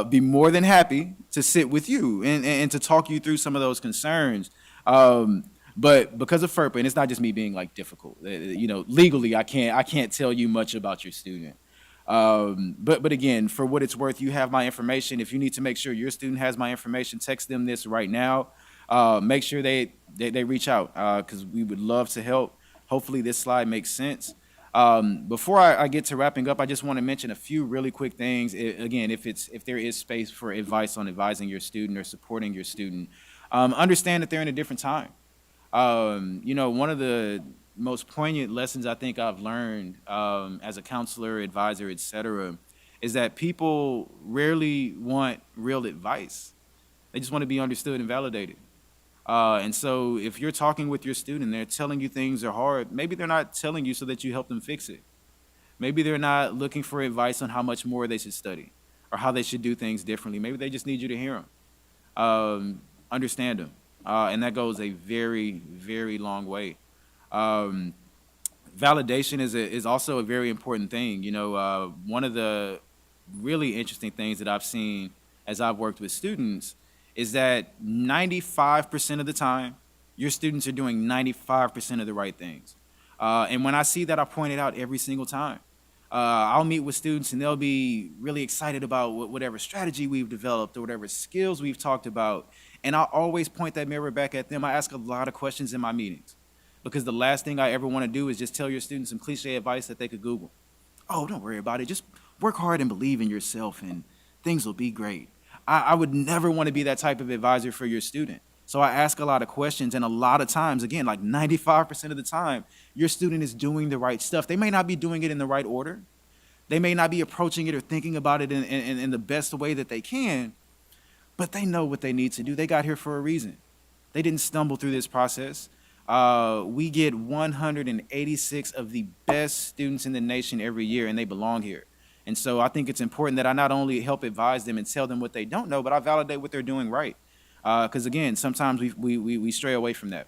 be more than happy to sit with you and to talk you through some of those concerns. But because of FERPA, and it's not just me being like difficult, legally I can't tell you much about your student. But again, for what it's worth, you have my information. If you need to make sure your student has my information, text them this right now. Make sure they reach out, because we would love to help. Hopefully this slide makes sense. Before I get to wrapping up, I just want to mention a few really quick things. Again, if there is space for advice on advising your student or supporting your student, understand that they're in a different time. One of the most poignant lessons I think I've learned as a counselor, advisor, et cetera, is that people rarely want real advice. They just want to be understood and validated. And so if you're talking with your student, they're telling you things are hard, maybe they're not telling you so that you help them fix it. Maybe they're not looking for advice on how much more they should study or how they should do things differently. Maybe they just need you to hear them, understand them. And that goes a very, very long way. Validation is also a very important thing. One of the really interesting things that I've seen as I've worked with students is that 95% of the time, your students are doing 95% of the right things. And when I see that, I point it out every single time. I'll meet with students and they'll be really excited about whatever strategy we've developed or whatever skills we've talked about. And I'll always point that mirror back at them. I ask a lot of questions in my meetings, because the last thing I ever want to do is just tell your students some cliche advice that they could Google. Oh, don't worry about it. Just work hard and believe in yourself and things will be great. I would never want to be that type of advisor for your student. So I ask a lot of questions, and a lot of times, again, like 95% of the time, your student is doing the right stuff. They may not be doing it in the right order. They may not be approaching it or thinking about it in the best way that they can, but they know what they need to do. They got here for a reason. They didn't stumble through this process. We get 186 of the best students in the nation every year, and they belong here. And so I think it's important that I not only help advise them and tell them what they don't know, but I validate what they're doing right. Because again, sometimes we stray away from that.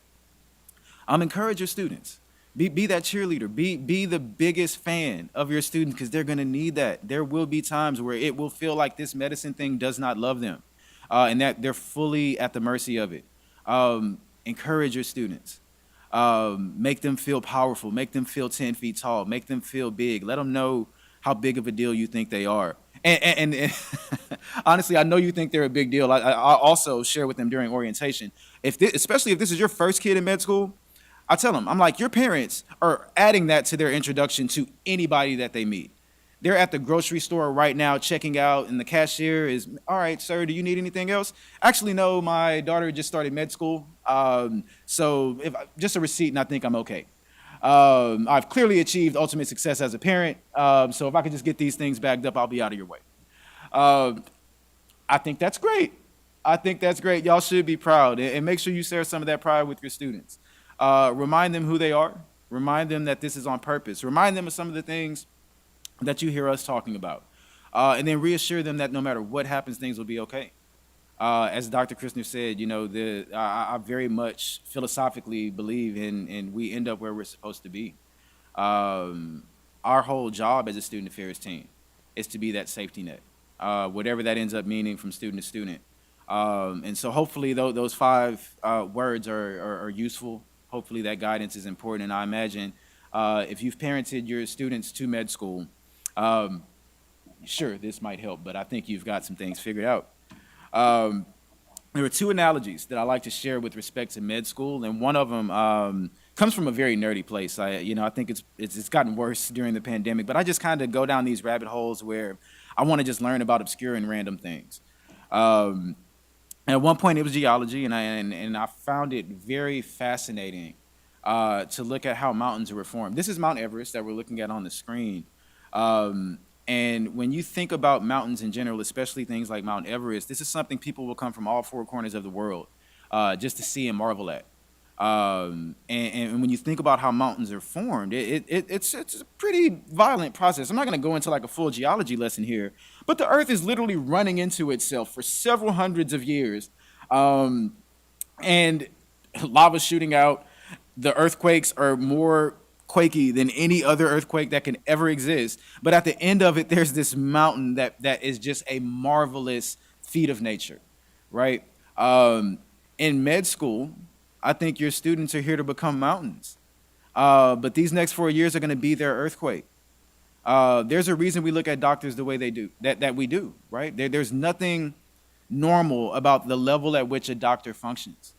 Encourage your students. Be that cheerleader. Be the biggest fan of your students, because they're going to need that. There will be times where it will feel like this medicine thing does not love them, and that they're fully at the mercy of it. Encourage your students. Make them feel powerful. Make them feel 10 feet tall. Make them feel big. Let them know how big of a deal you think they are. And honestly, I know you think they're a big deal. I also share with them during orientation. Especially if this is your first kid in med school, I tell them, I'm like, your parents are adding that to their introduction to anybody that they meet. They're at the grocery store right now checking out, and the cashier is, all right, sir, do you need anything else? Actually, no, my daughter just started med school. So if just a receipt, and I think I'm okay. I've clearly achieved ultimate success as a parent. So if I could just get these things bagged up, I'll be out of your way. Uh, I think that's great. I think that's great. Y'all should be proud, and make sure you share some of that pride with your students. Remind them who they are. Remind them that this is on purpose. Remind them of some of the things that you hear us talking about. And then reassure them that no matter what happens, things will be okay. As Dr. Christner said, I very much philosophically believe in we end up where we're supposed to be. Um, our whole job as a student affairs team is to be that safety net, whatever that ends up meaning from student to student. And so hopefully those five words are useful. Hopefully that guidance is important. And I imagine if you've parented your students to med school, um, sure, this might help, but I think you've got some things figured out. Um, there are two analogies that I like to share with respect to med school, and one of them comes from a very nerdy place. I think it's gotten worse during the pandemic, but I just kind of go down these rabbit holes where I want to just learn about obscure and random things. Um, at one point, it was geology, and I found it very fascinating to look at how mountains are formed. This is Mount Everest that we're looking at on the screen. Um, and when you think about mountains in general, especially things like Mount Everest, this is something people will come from all four corners of the world just to see and marvel at. And when you think about how mountains are formed, it's a pretty violent process. I'm not going to go into like a full geology lesson here, but the Earth is literally running into itself for several hundreds of years, um, and lava shooting out. The earthquakes are more quakey than any other earthquake that can ever exist. But at the end of it, there's this mountain that is just a marvelous feat of nature, right? In med school, I think your students are here to become mountains. But these next 4 years are going to be their earthquake. There's a reason we look at doctors the way they do, that we do, right? There's nothing normal about the level at which a doctor functions.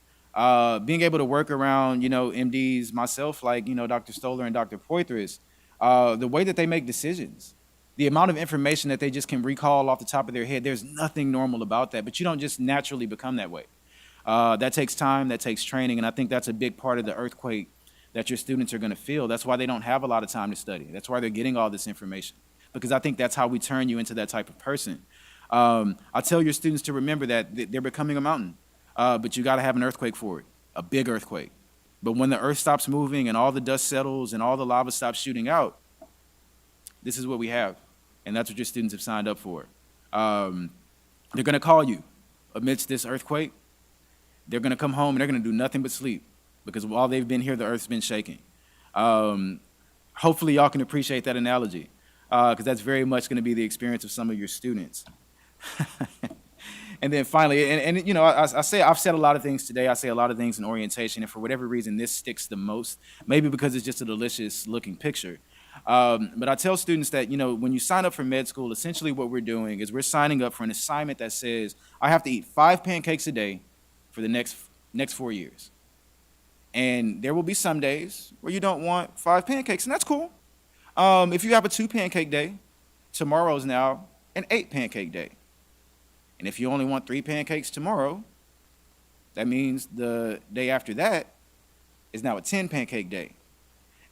Being able to work around, MDs, myself, like, Dr. Stoller and Dr. Poitras, the way that they make decisions, the amount of information that they just can recall off the top of their head, there's nothing normal about that, but you don't just naturally become that way. That takes time, that takes training, and I think that's a big part of the earthquake that your students are going to feel. That's why they don't have a lot of time to study. That's why they're getting all this information, because I think that's how we turn you into that type of person. I tell your students to remember that they're becoming a mountain, but you got to have an earthquake for it, a big earthquake. But when the earth stops moving and all the dust settles and all the lava stops shooting out, this is what we have, and that's what your students have signed up for. They're going to call you amidst this earthquake. They're going to come home and they're going to do nothing but sleep, because while they've been here, the earth's been shaking. Hopefully y'all can appreciate that analogy, because that's very much going to be the experience of some of your students. And then finally, I've said a lot of things today. I say a lot of things in orientation, and for whatever reason, this sticks the most, maybe because it's just a delicious looking picture. But I tell students that, when you sign up for med school, essentially what we're doing is we're signing up for an assignment that says, I have to eat 5 pancakes a day for the next 4 years. And there will be some days where you don't want 5 pancakes, and that's cool. If you have a 2 pancake day, tomorrow's now an 8 pancake day. And if you only want 3 pancakes tomorrow, that means the day after that is now a 10 pancake day.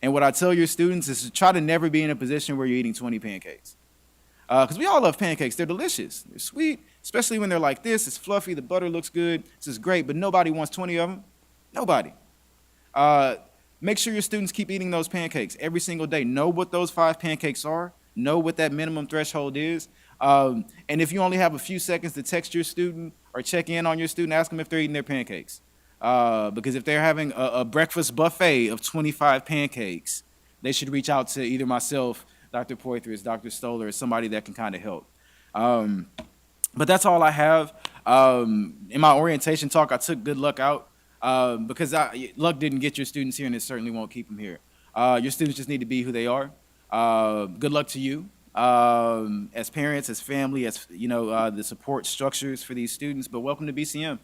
And what I tell your students is to try to never be in a position where you're eating 20 pancakes. Because we all love pancakes. They're delicious. They're sweet, especially when they're like this. It's fluffy. The butter looks good. This is great, but nobody wants 20 of them. Nobody. Make sure your students keep eating those pancakes every single day. Know what those 5 pancakes are. Know what that minimum threshold is. And if you only have a few seconds to text your student or check in on your student, ask them if they're eating their pancakes. Because if they're having a breakfast buffet of 25 pancakes, they should reach out to either myself, Dr. Poitras, Dr. Stoller, or somebody that can kind of help. But that's all I have. In my orientation talk, I took good luck out because luck didn't get your students here, and it certainly won't keep them here. Your students just need to be who they are. Good luck to you. As parents, as family, as the support structures for these students, but welcome to BCM.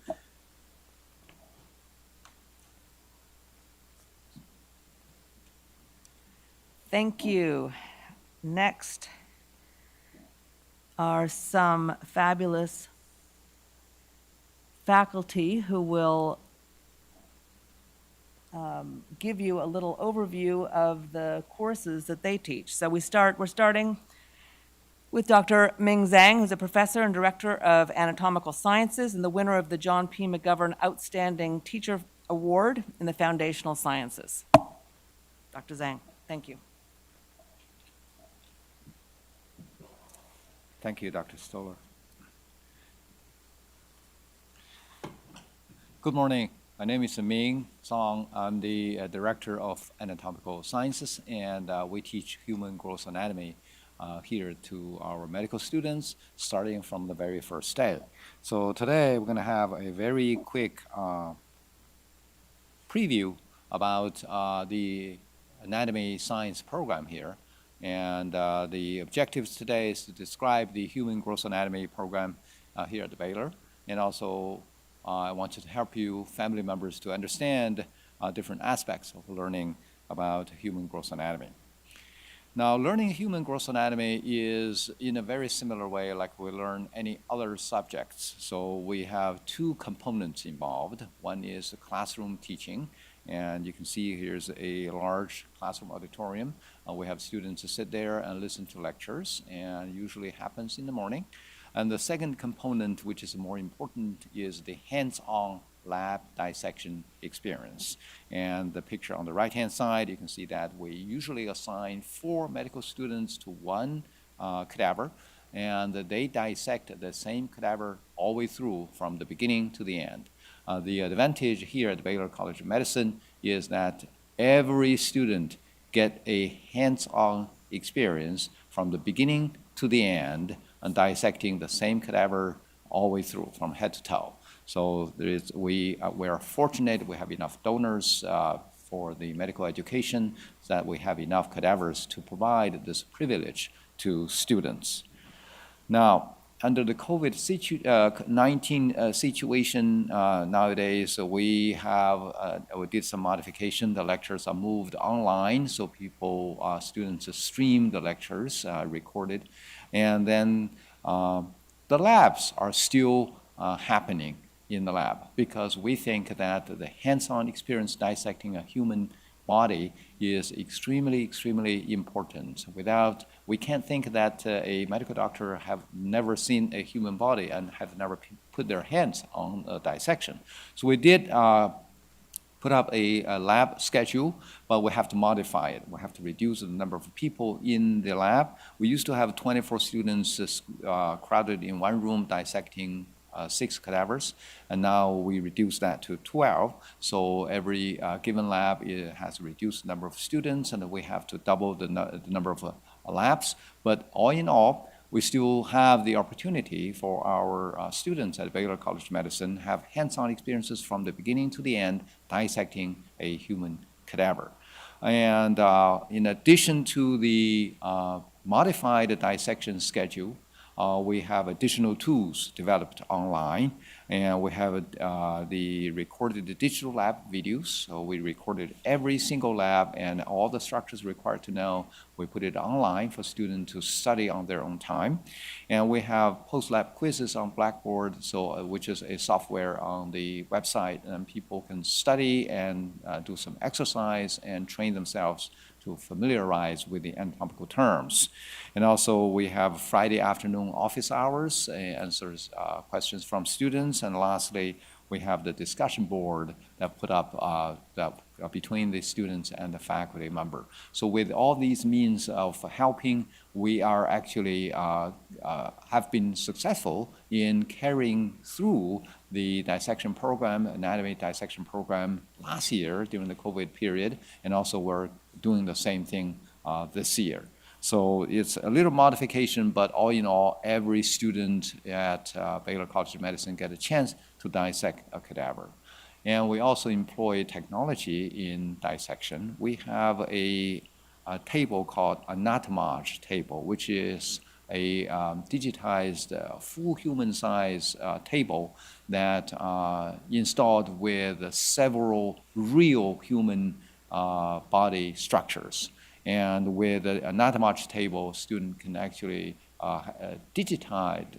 Thank you. Next are some fabulous faculty who will give you a little overview of the courses that they teach. So we're starting with Dr. Ming Zhang, who's a professor and director of anatomical sciences and the winner of the John P. McGovern Outstanding Teacher Award in the Foundational Sciences. Dr. Zhang, thank you. Thank you, Dr. Stoller. Good morning. My name is Ming Zhang. I'm the Director of Anatomical Sciences, and we teach human gross anatomy here to our medical students, starting from the very first day. So today, we're going to have a very quick preview about the anatomy science program here. And the objectives today is to describe the human gross anatomy program here at Baylor, and also I want to help you, family members, to understand different aspects of learning about human gross anatomy. Now, learning human gross anatomy is in a very similar way like we learn any other subjects. So we have two components involved. One is the classroom teaching, and you can see here's a large classroom auditorium. We have students sit there and listen to lectures, and usually happens in the morning. And the second component, which is more important, is the hands-on lab dissection experience. And the picture on the right-hand side, you can see that we usually assign 4 medical students to one cadaver, and they dissect the same cadaver all the way through from the beginning to the end. The advantage here at Baylor College of Medicine is that every student get a hands-on experience from the beginning to the end and dissecting the same cadaver all the way through from head to toe. So we are fortunate we have enough donors for the medical education so that we have enough cadavers to provide this privilege to students. Now, under the COVID-19 situation nowadays, we did some modification. The lectures are moved online, so students stream the lectures recorded. And then the labs are still happening in the lab because we think that the hands-on experience dissecting a human body is extremely, extremely important. We can't think that a medical doctor have never seen a human body and have never put their hands on a dissection. So we did put up a lab schedule, but we have to modify it. We have to reduce the number of people in the lab. We used to have 24 students crowded in one room dissecting 6 cadavers, and now we reduce that to 12. So every given lab has a reduced number of students, and we have to double the number of labs. But all in all, we still have the opportunity for our students at Baylor College of Medicine have hands-on experiences from the beginning to the end dissecting a human cadaver. And in addition to the modified dissection schedule, we have additional tools developed online, and we have the recorded digital lab videos. So we recorded every single lab and all the structures required to know. We put it online for students to study on their own time. And we have post-lab quizzes on Blackboard, which is a software on the website, and people can study and do some exercise and train themselves to familiarize with the anatomical terms. And also we have Friday afternoon office hours, answers questions from students. And lastly, we have the discussion board that put up between the students and the faculty member. So with all these means of helping, we are actually have been successful in carrying through the dissection program, anatomy dissection program last year during the COVID period, and also we're doing the same thing this year. So it's a little modification, but all in all, every student at Baylor College of Medicine get a chance to dissect a cadaver. And we also employ technology in dissection. We have a table called anatomage table, which is a digitized full human size table that installed with several real human body structures. And with the anatomage table, student can actually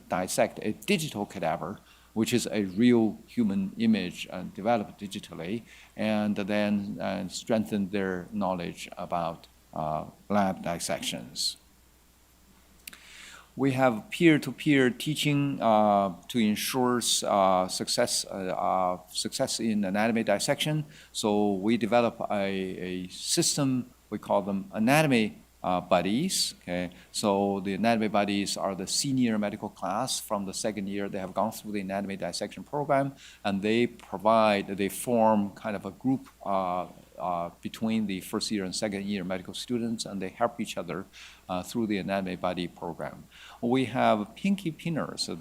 dissect a digital cadaver, which is a real human image developed digitally, and then strengthen their knowledge about lab dissections. We have peer-to-peer teaching to ensure success in anatomy dissection. So we develop a system, we call them anatomy buddies. Okay, so the anatomy buddies are the senior medical class from the second year. They have gone through the anatomy dissection program, and they form kind of a group between the first year and second year medical students, and they help each other through the anatomy buddy program. We have pinky pinners. So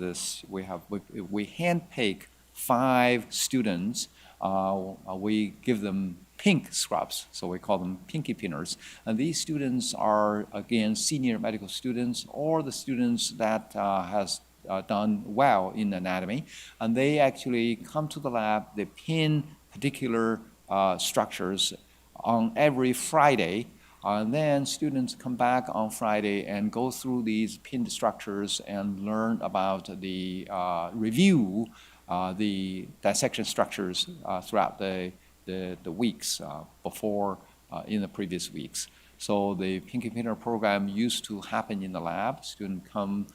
we handpick 5 students. We give them pink scrubs, so we call them pinky pinners. And these students are, again, senior medical students or the students that has done well in anatomy. And they actually come to the lab, they pin particular structures on every Friday. And then students come back on Friday and go through these pinned structures and learn about the review the dissection structures throughout the weeks before in the previous weeks. So the Pinky Pinner program used to happen in the lab. Students come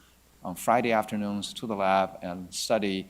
on Friday afternoons to the lab and study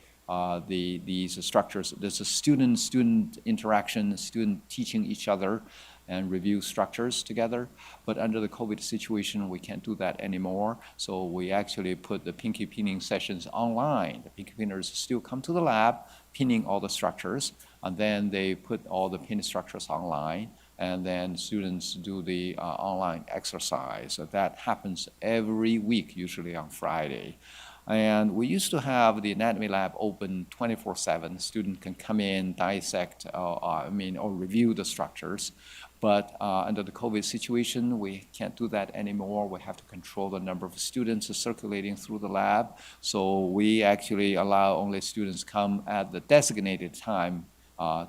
these structures. There's a student-student interaction, student teaching each other and review structures together. But under the COVID situation, we can't do that anymore. So we actually put the pinky pinning sessions online. The pinky pinners still come to the lab, pinning all the structures, and then they put all the pin structures online, and then students do the online exercise. So that happens every week, usually on Friday. And we used to have the anatomy lab open 24/7. Students can come in, dissect, or review the structures. But under the COVID situation, we can't do that anymore. We have to control the number of students circulating through the lab. So we actually allow only students come at the designated time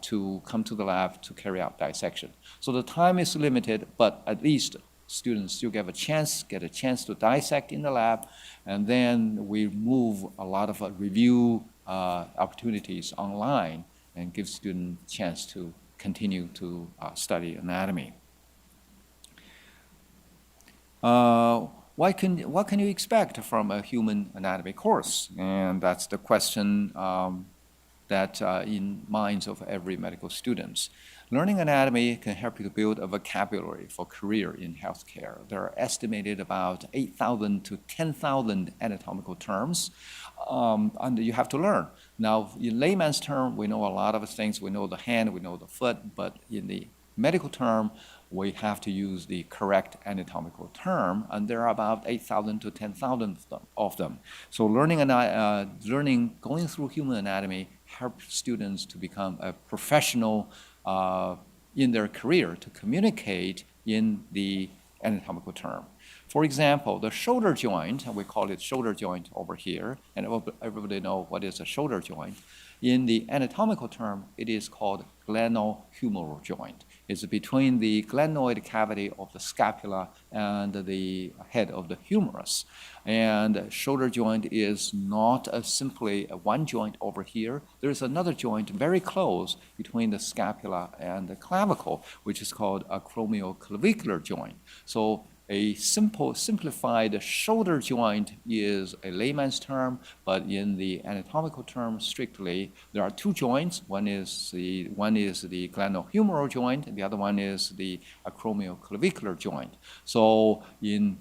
to come to the lab to carry out dissection. So the time is limited, but at least students still get a chance to dissect in the lab, and then we move a lot of review opportunities online and give students a chance to continue to study anatomy. What can you expect from a human anatomy course? And that's the question that in minds of every medical student. Learning anatomy can help you to build a vocabulary for career in healthcare. There are estimated about 8,000 to 10,000 anatomical terms, and you have to learn. Now, in layman's term, we know a lot of things. We know the hand, we know the foot, but in the medical term, we have to use the correct anatomical term, and there are about 8,000 to 10,000 of them. So going through human anatomy helps students to become a professional in their career, to communicate in the anatomical term. For example, the shoulder joint, we call it shoulder joint over here, and everybody know what is a shoulder joint. In the anatomical term, it is called glenohumeral joint. It's between the glenoid cavity of the scapula and the head of the humerus. And shoulder joint is not simply one joint over here. There's another joint very close between the scapula and the clavicle, which is called a acromioclavicular joint. So a simplified shoulder joint is a layman's term, but in the anatomical term, strictly, there are 2 joints. One is the glenohumeral joint, and the other one is the acromioclavicular joint. So in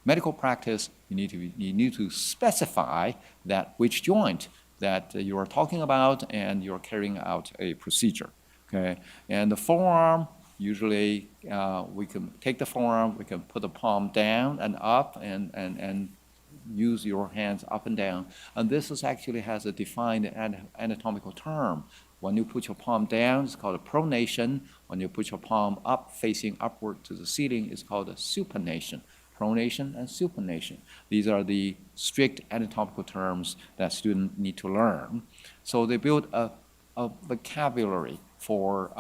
medical practice, you need to specify that which joint that you are talking about, and you're carrying out a procedure. Okay, and the forearm. Usually, we can take the forearm, we can put the palm down and up and use your hands up and down. And this actually has a defined anatomical term. When you put your palm down, it's called a pronation. When you put your palm up, facing upward to the ceiling, it's called a supination. Pronation and supination. These are the strict anatomical terms that students need to learn. So they build a vocabulary for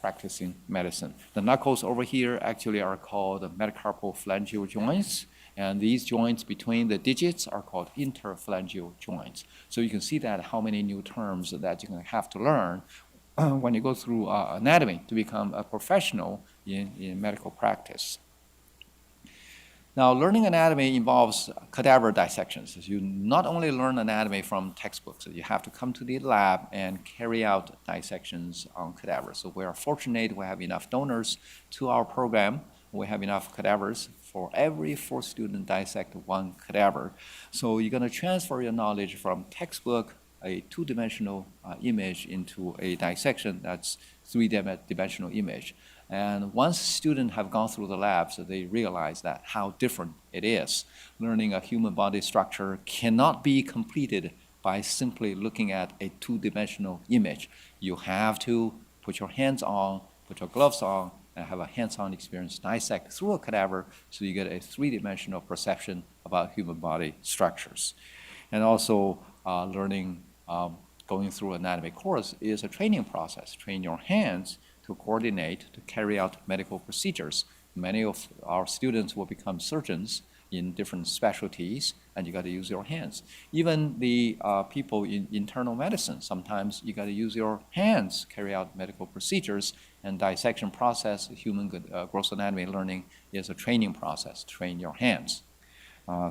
practicing medicine. The knuckles over here actually are called metacarpophalangeal joints, And these joints between the digits are called interphalangeal joints. So you can see that how many new terms that you're going to have to learn when you go through anatomy to become a professional in medical practice. Now, learning anatomy involves cadaver dissections. You not only learn anatomy from textbooks, you have to come to the lab and carry out dissections on cadavers. So we are fortunate we have enough donors to our program. We have enough cadavers for every 4 students dissect 1 cadaver. So you're going to transfer your knowledge from textbook, a 2-dimensional image, into a dissection that's 3-dimensional image. And once students have gone through the labs, they realize that how different it is. Learning a human body structure cannot be completed by simply looking at a 2-dimensional image. You have to put your hands on, put your gloves on, and have a hands-on experience, dissect through a cadaver so you get a 3-dimensional perception about human body structures. And also learning, going through anatomy course is a training process. Train your hands to coordinate, to carry out medical procedures. Many of our students will become surgeons in different specialties, and you got to use your hands. Even the people in internal medicine, sometimes you got to use your hands, carry out medical procedures, and dissection process, human gross anatomy learning is a training process, train your hands.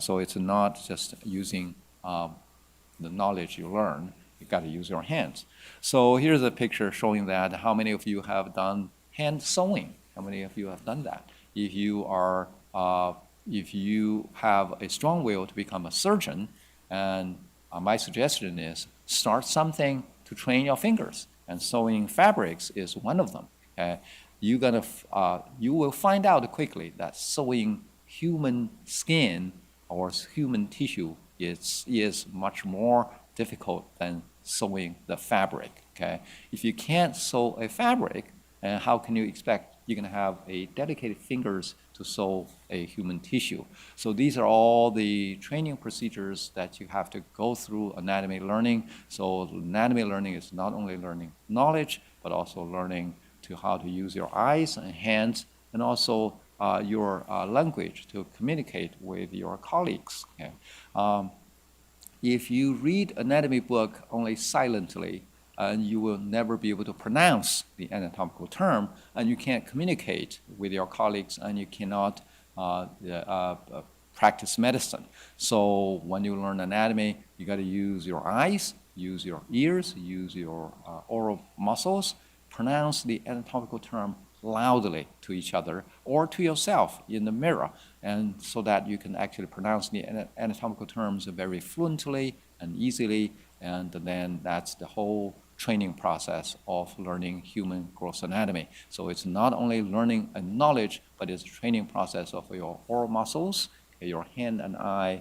So it's not just using the knowledge you learn, you got to use your hands. So here's a picture showing that how many of you have done hand sewing? How many of you have done that? If you have a strong will to become a surgeon, and my suggestion is start something to train your fingers, and sewing fabrics is one of them. Okay? You will find out quickly that sewing human skin or human tissue is much more difficult than sewing the fabric. Okay? If you can't sew a fabric, how can you expect you're going to have a dedicated fingers to sew a human tissue? So these are all the training procedures that you have to go through anatomy learning. So anatomy learning is not only learning knowledge, but also learning to how to use your eyes and hands, and also your language to communicate with your colleagues. Okay? If you read anatomy book only silently, you will never be able to pronounce the anatomical term, and you can't communicate with your colleagues, and you cannot practice medicine. So when you learn anatomy, you got to use your eyes, use your ears, use your oral muscles, pronounce the anatomical term loudly to each other or to yourself in the mirror, and so that you can actually pronounce the anatomical terms very fluently and easily, and then that's the whole training process of learning human gross anatomy. So it's not only learning a knowledge, but it's a training process of your oral muscles, your hand and eye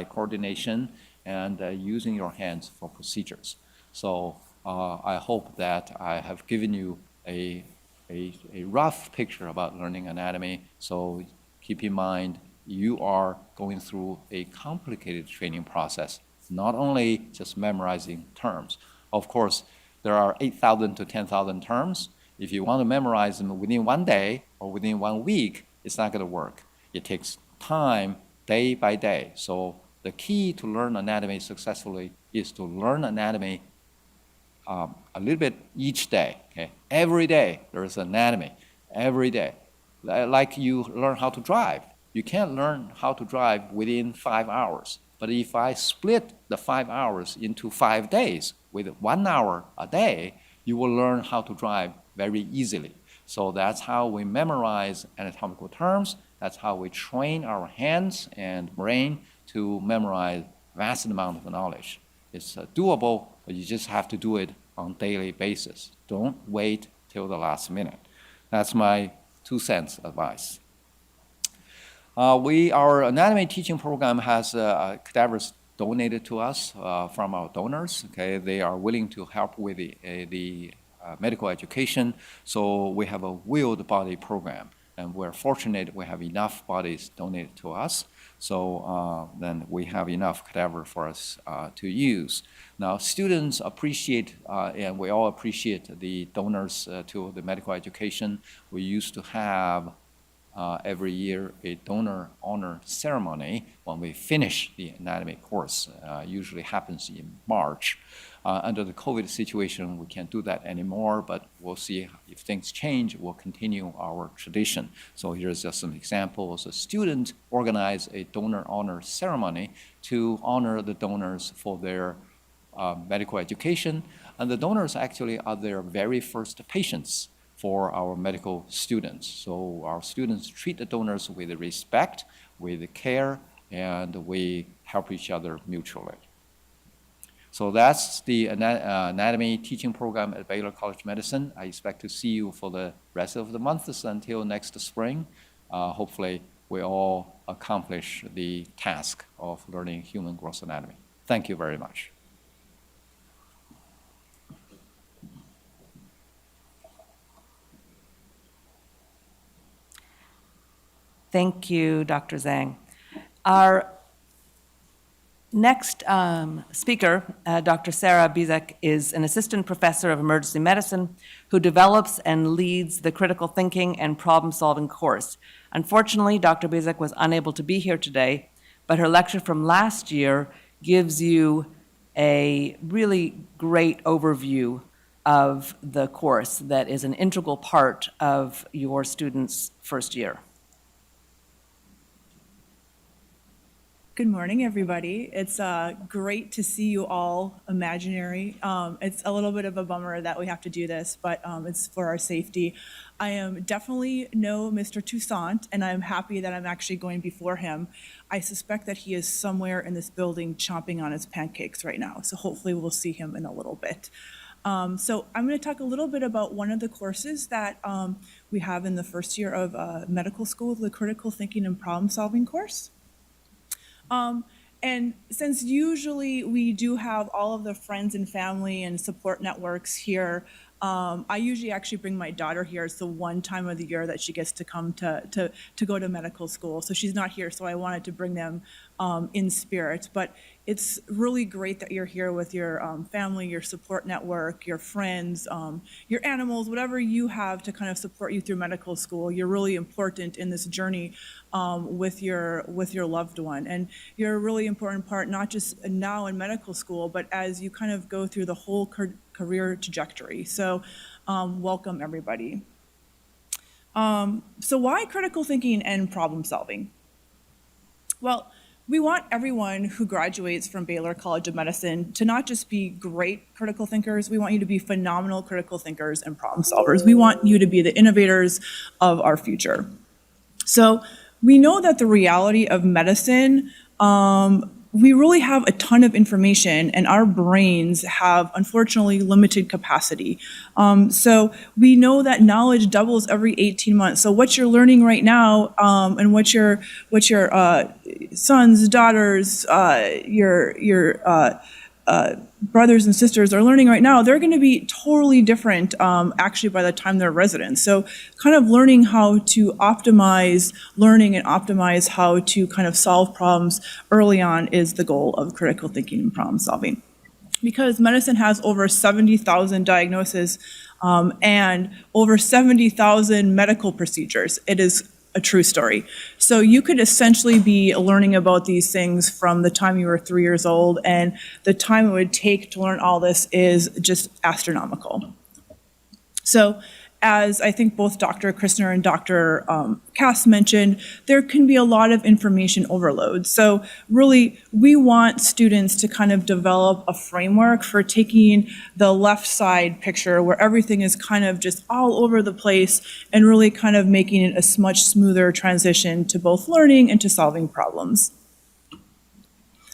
coordination, and using your hands for procedures. So I hope that I have given you a rough picture about learning anatomy. So keep in mind, you are going through a complicated training process, not only just memorizing terms. Of course, there are 8,000 to 10,000 terms. If you want to memorize them within 1 day or within 1 week, it's not going to work. It takes time, day by day. So the key to learn anatomy successfully is to learn anatomy a little bit each day. Okay? Every day there's anatomy. Every day. Like you learn how to drive. You can't learn how to drive within 5 hours. But if I split the 5 hours into 5 days with 1 hour a day, you will learn how to drive very easily. So that's how we memorize anatomical terms. That's how we train our hands and brain to memorize vast amount of knowledge. It's doable, but you just have to do it on a daily basis. Don't wait till the last minute. That's my 2 cents advice. Our anatomy teaching program has cadavers donated to us from our donors. Okay, they are willing to help with the medical education. So we have a wheeled body program, and we're fortunate we have enough bodies donated to us. So then we have enough cadaver for us to use. Now, students appreciate, and we all appreciate the donors to the medical education. We used to have every year a donor honor ceremony when we finish the anatomy course. Usually happens in March. Under the COVID situation, we can't do that anymore, but we'll see if things change, we'll continue our tradition. So here's just some examples. A student organized a donor honor ceremony to honor the donors for their medical education, and the donors actually are their very first patients for our medical students. So our students treat the donors with respect, with care, and we help each other mutually. So that's the anatomy teaching program at Baylor College of Medicine. I expect to see you for the rest of the months until next spring. Hopefully, we all accomplish the task of learning human gross anatomy. Thank you very much. Thank you, Dr. Zhang. Our next speaker, Dr. Sarah Bizek, is an assistant professor of emergency medicine who develops and leads the critical thinking and problem-solving course. Unfortunately, Dr. Bizek was unable to be here today, but her lecture from last year gives you a really great overview of the course that is an integral part of your students' first year. Good morning, everybody. It's great to see you all imaginary. It's a little bit of a bummer that we have to do this, but it's for our safety. I am definitely no Mr. Toussaint, and I'm happy that I'm actually going before him. I suspect that he is somewhere in this building chomping on his pancakes right now, so hopefully we'll see him in a little bit. So I'm going to talk a little bit about one of the courses that we have in the first year of medical school, the Critical Thinking and Problem Solving course. And since usually we do have all of the friends and family and support networks here, I usually actually bring my daughter here. It's the one time of the year that she gets to come to go to medical school. So she's not here, so I wanted to bring them in spirit. But it's really great that you're here with your family, your support network, your friends, your animals, whatever you have to kind of support you through medical school. You're really important in this journey with your loved one. And you're a really important part, not just now in medical school, but as you kind of go through the whole career trajectory. So welcome, everybody. So why critical thinking and problem solving? Well, we want everyone who graduates from Baylor College of Medicine to not just be great critical thinkers, we want you to be phenomenal critical thinkers and problem solvers. We want you to be the innovators of our future. So we know that the reality of medicine, we really have a ton of information, and our brains have, unfortunately, limited capacity. So we know that knowledge doubles every 18 months. So what you're learning right now, and what your sons, daughters, your brothers and sisters are learning right now, they're going to be totally different actually by the time they're residents. So kind of learning how to optimize learning and optimize how to kind of solve problems early on is the goal of critical thinking and problem solving. Because medicine has over 70,000 diagnoses and over 70,000 medical procedures. It is a true story. So you could essentially be learning about these things from the time you were 3 years old, and the time it would take to learn all this is just astronomical. So as I think both Dr. Krishner and Dr. Cass mentioned, there can be a lot of information overload. So really, we want students to kind of develop a framework for taking the left side picture where everything is kind of just all over the place and really kind of making it a much smoother transition to both learning and to solving problems.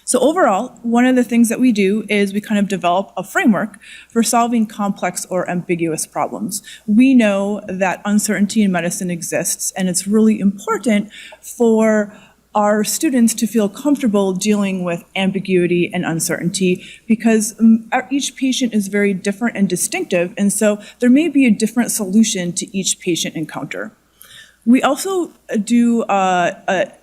So overall, one of the things that we do is we kind of develop a framework for solving complex or ambiguous problems. We know that uncertainty in medicine exists, and it's really important for our students to feel comfortable dealing with ambiguity and uncertainty because each patient is very different and distinctive, and so there may be a different solution to each patient encounter. We also do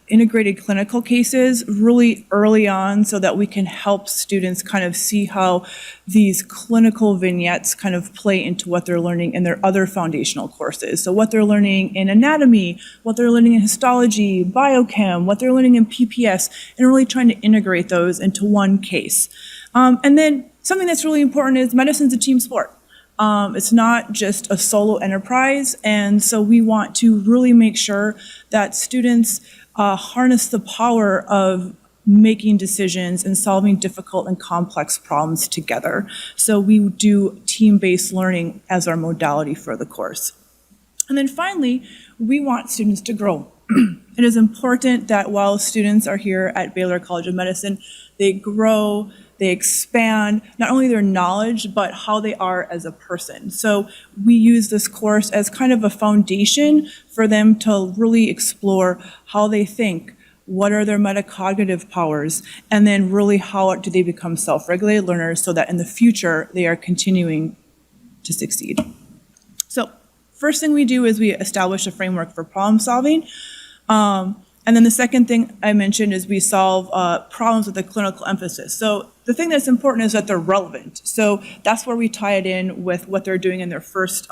integrated clinical cases really early on so that we can help students kind of see how these clinical vignettes kind of play into what they're learning in their other foundational courses. So what they're learning in anatomy, what they're learning in histology, biochem, what they're learning in PPS, and really trying to integrate those into one case. And then something that's really important is medicine's a team sport. It's not just a solo enterprise, and so we want to really make sure that students harness the power of making decisions and solving difficult and complex problems together. So we do team-based learning as our modality for the course. And then finally, we want students to grow. It is important that while students are here at Baylor College of Medicine, they grow, they expand not only their knowledge, but how they are as a person. So we use this course as kind of a foundation for them to really explore how they think, what are their metacognitive powers, and then really how do they become self-regulated learners so that in the future they are continuing to succeed. So first thing we do is we establish a framework for problem solving. And then the second thing I mentioned is we solve problems with a clinical emphasis. So the thing that's important is that they're relevant. So that's where we tie it in with what they're doing in their first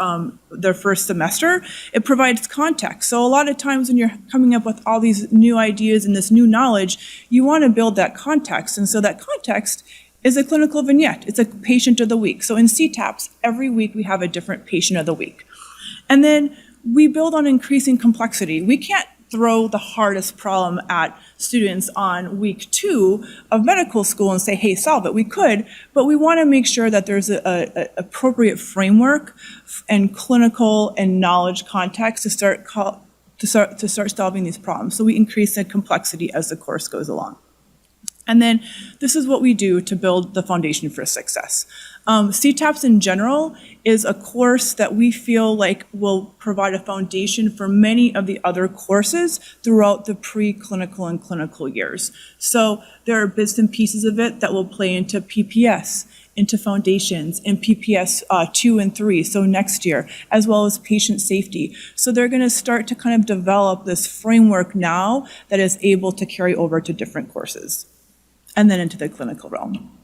semester. It provides context. So a lot of times when you're coming up with all these new ideas and this new knowledge, you want to build that context. And so that context is a clinical vignette. It's a patient of the week. So in CTAPs, every week we have a different patient of the week. And then we build on increasing complexity. We can't throw the hardest problem at students on week 2 of medical school and say, hey, solve it. We could, but we want to make sure that there's a appropriate framework and clinical and knowledge context to start solving these problems. So we increase the complexity as the course goes along. And then this is what we do to build the foundation for success. CTAPs in general is a course that we feel like will provide a foundation for many of the other courses throughout the preclinical and clinical years. So there are bits and pieces of it that will play into PPS, into foundations, in PPS 2 and 3, so next year, as well as patient safety. So they're going to start to kind of develop this framework now that is able to carry over to different courses and then into the clinical realm.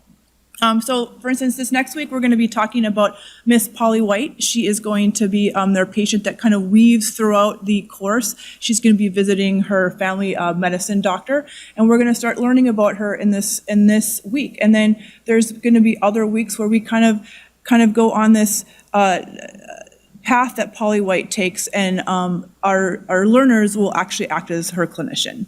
So for instance, this next week, we're going to be talking about Miss Polly White. She is going to be their patient that kind of weaves throughout the course. She's going to be visiting her family medicine doctor, and we're going to start learning about her in this week. And then there's going to be other weeks where we kind of go on this path that Polly White takes, and our learners will actually act as her clinician.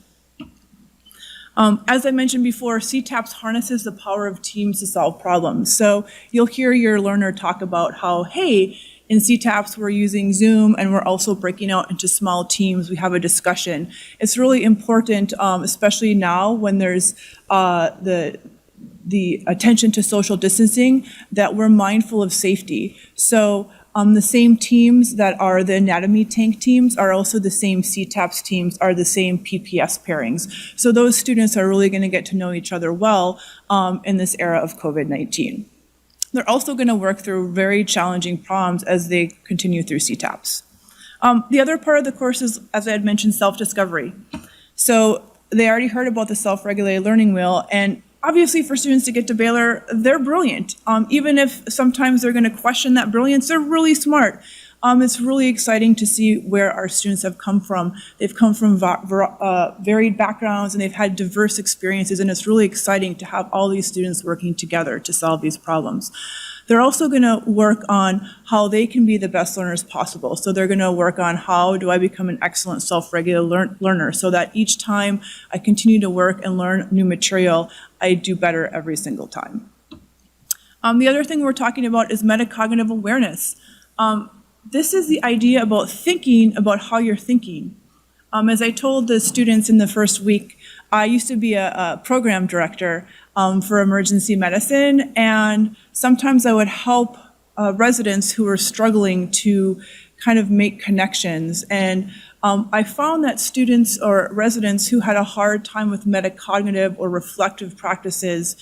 As I mentioned before, CTAPs harnesses the power of teams to solve problems. So you'll hear your learner talk about how, hey, in CTAPs we're using Zoom and we're also breaking out into small teams. We have a discussion. It's really important, especially now when there's the attention to social distancing, that we're mindful of safety. So the same teams that are the anatomy tank teams are also the same CTAPs teams, are the same PPS pairings. So those students are really going to get to know each other well in this era of COVID-19. They're also going to work through very challenging problems as they continue through CTAPs. The other part of the course is, as I had mentioned, self-discovery. So they already heard about the self-regulated learning wheel, and obviously, for students to get to Baylor, they're brilliant. Even if sometimes they're going to question that brilliance, they're really smart. It's really exciting to see where our students have come from. They've come from varied backgrounds, and they've had diverse experiences, and it's really exciting to have all these students working together to solve these problems. They're also going to work on how they can be the best learners possible. So they're going to work on how do I become an excellent self-regulated learner so that each time I continue to work and learn new material, I do better every single time. The other thing we're talking about is metacognitive awareness. This is the idea about thinking about how you're thinking. As I told the students in the first week, I used to be a program director for emergency medicine, and sometimes I would help residents who were struggling to kind of make connections. And I found that students or residents who had a hard time with metacognitive or reflective practices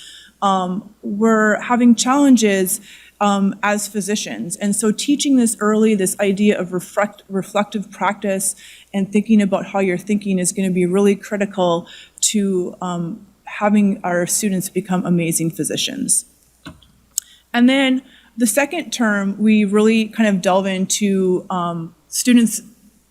were having challenges as physicians. And so teaching this early, this idea of reflective practice and thinking about how you're thinking is going to be really critical to having our students become amazing physicians. And then the second term, we really kind of delve into students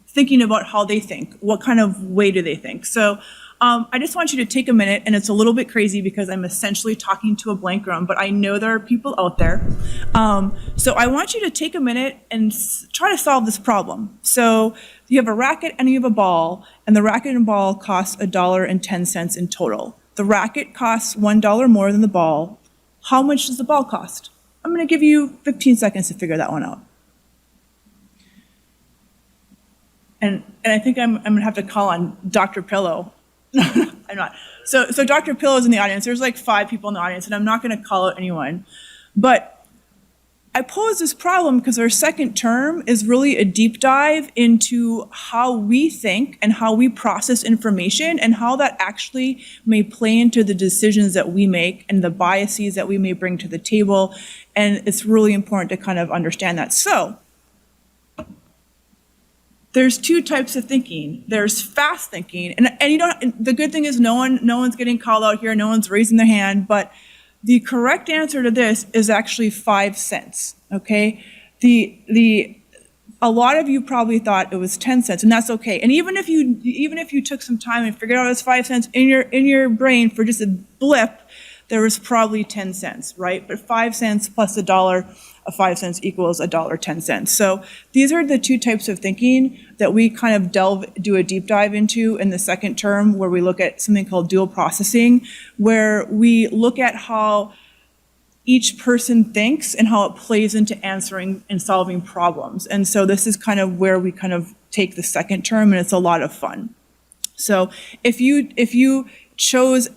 thinking about how they think. What kind of way do they think? So I just want you to take a minute, and it's a little bit crazy because I'm essentially talking to a blank room, but I know there are people out there. So I want you to take a minute and try to solve this problem. So you have a racket and you have a ball, and the racket and ball costs $1.10 in total. The racket costs $1 more than the ball. How much does the ball cost? I'm going to give you 15 seconds to figure that one out. And I think I'm going to have to call on Dr. Pillow. I'm not. So Dr. Pillow is in the audience. There's like 5 people in the audience, and I'm not going to call out anyone. But I pose this problem because our second term is really a deep dive into how we think and how we process information and how that actually may play into the decisions that we make and the biases that we may bring to the table. And it's really important to kind of understand that. So there's 2 types of thinking. There's fast thinking, and you don't. The good thing is no one's getting called out here. No one's raising their hand, but the correct answer to this is actually 5 cents, okay? A lot of you probably thought it was 10 cents, and that's okay. And even if you took some time and figured out it was 5 cents in your brain for just a blip, there was probably 10 cents, right? But 5 cents plus $1 of 5 cents equals $1.10. So these are the 2 types of thinking that we kind of do a deep dive into in the second term, where we look at something called dual processing, where we look at how each person thinks and how it plays into answering and solving problems. And so this is kind of where we kind of take the second term, and it's a lot of fun. So if you chose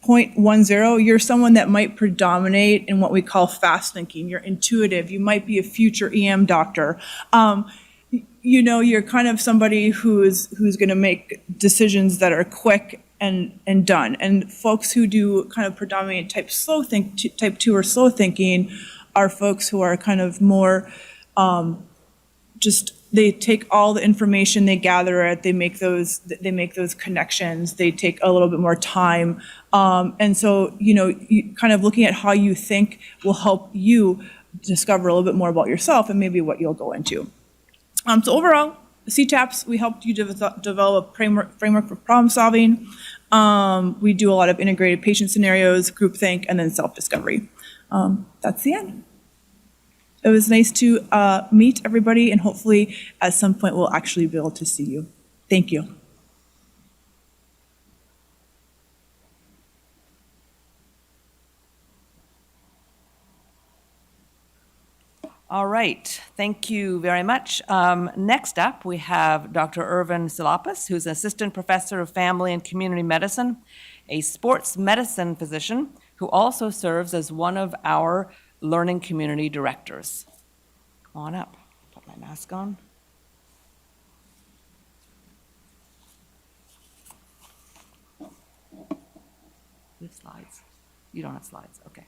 0.10, you're someone that might predominate in what we call fast thinking. You're intuitive. You might be a future EM doctor. You're kind of somebody who's going to make decisions that are quick and done. And folks who do kind of predominate type 2 or slow thinking are folks who are kind of more they take all the information, they gather it, they make those connections, they take a little bit more time. And so, kind of looking at how you think will help you discover a little bit more about yourself and maybe what you'll go into. So overall, CTAPS, we helped you develop a framework for problem solving. We do a lot of integrated patient scenarios, groupthink, and then self-discovery. That's the end. It was nice to meet everybody, and hopefully at some point we'll actually be able to see you. Thank you. All right, thank you very much. Next up, we have Dr. Irvin Silapis, who's an assistant professor of family and community medicine, a sports medicine physician who also serves as one of our learning community directors. Come on up, put my mask on. You have slides? You don't have slides, okay.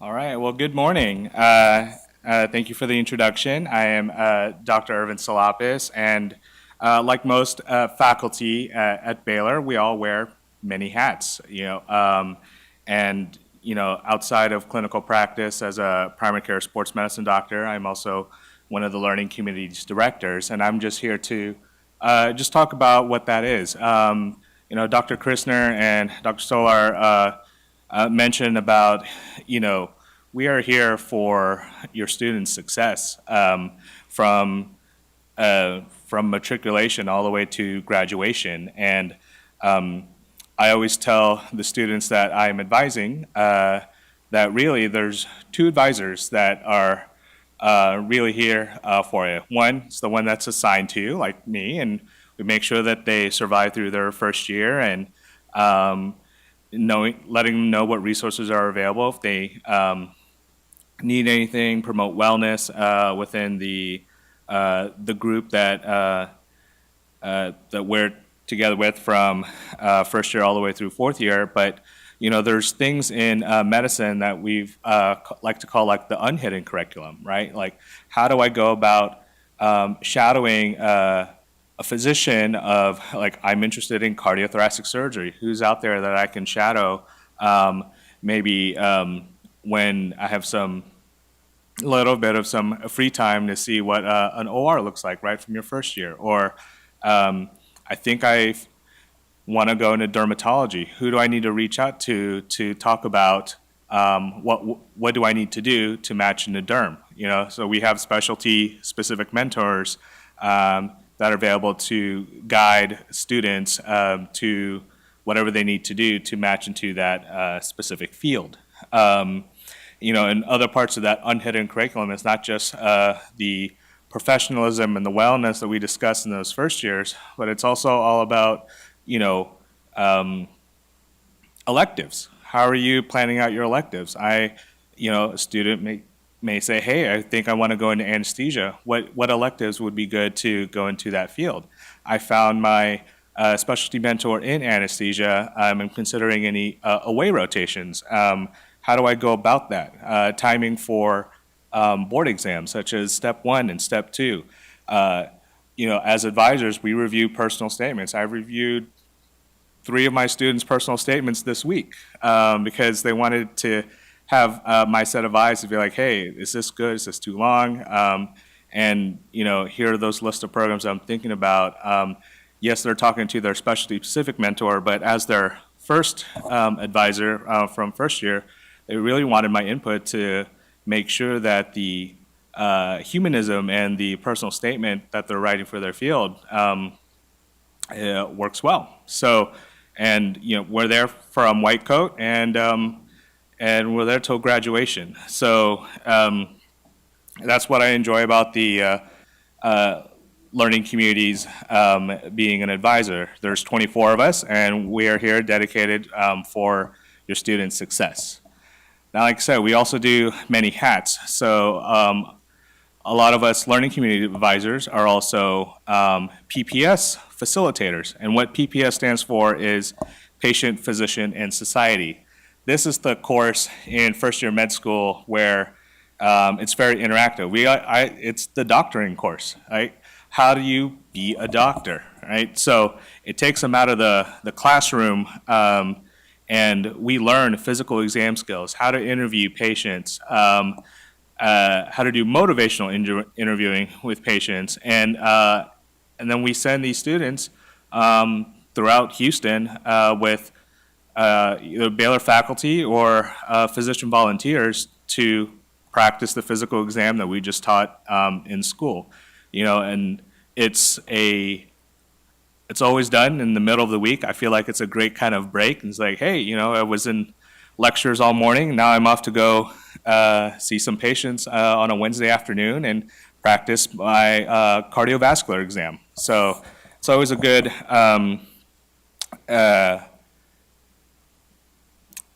All right, well, good morning. Thank you for the introduction. I am Dr. Irvin Silapis, and like most faculty at Baylor, we all wear many hats, and outside of clinical practice as a primary care sports medicine doctor, I'm also one of the learning community's directors, and I'm just here to just talk about what that is. Dr. Christner and Dr. Stolar mentioned about, we are here for your students' success from matriculation all the way to graduation. And I always tell the students that I'm advising that really there's 2 advisors that are really here for you. One is the one that's assigned to you, like me, and we make sure that they survive through their first year, and letting them know what resources are available if they need anything, promote wellness within the group that we're together with from first year all the way through fourth year. But there's things in medicine that we've like to call like the unhidden curriculum, right? Like, how do I go about shadowing a physician of, like, I'm interested in cardiothoracic surgery. Who's out there that I can shadow? Maybe when I have some little bit of some free time to see what an OR looks like right from your first year. Or I think I want to go into dermatology. Who do I need to reach out to talk about what do I need to do to match into derm? So we have specialty specific mentors that are available to guide students to whatever they need to do to match into that specific field. In other parts of that unhidden curriculum, it's not just the professionalism and the wellness that we discussed in those first years, but it's also all about, electives. How are you planning out your electives? A student may say, hey, I think I want to go into anesthesia. What electives would be good to go into that field? I found my specialty mentor in anesthesia. I'm considering any away rotations. How do I go about that? Timing for board exams, such as step 1 and step 2. As advisors, we review personal statements. I reviewed 3 of my students' personal statements this week because they wanted to have my set of eyes to be like, hey, is this good? Is this too long? Here are those list of programs I'm thinking about. Yes, they're talking to their specialty-specific mentor, but as their first advisor from first year, they really wanted my input to make sure that the humanism and the personal statement that they're writing for their field works well. So, we're there from white coat and we're there till graduation. So that's what I enjoy about the learning communities being an advisor. There's 24 of us, and we are here dedicated for your students' success. Now, like I said, we also do many hats. So a lot of us learning community advisors are also PPS facilitators. And what PPS stands for is Patient, Physician, and Society. This is the course in first year med school where it's very interactive. It's the doctoring course, right? How do you be a doctor, right? So it takes them out of the classroom and we learn physical exam skills, how to interview patients, how to do motivational interviewing with patients, and then we send these students throughout Houston with either Baylor faculty or physician volunteers to practice the physical exam that we just taught in school. And it's always done in the middle of the week. I feel like it's a great kind of break. It's like, hey, I was in lectures all morning. Now I'm off to go see some patients on a Wednesday afternoon and practice my cardiovascular exam. So it's always a good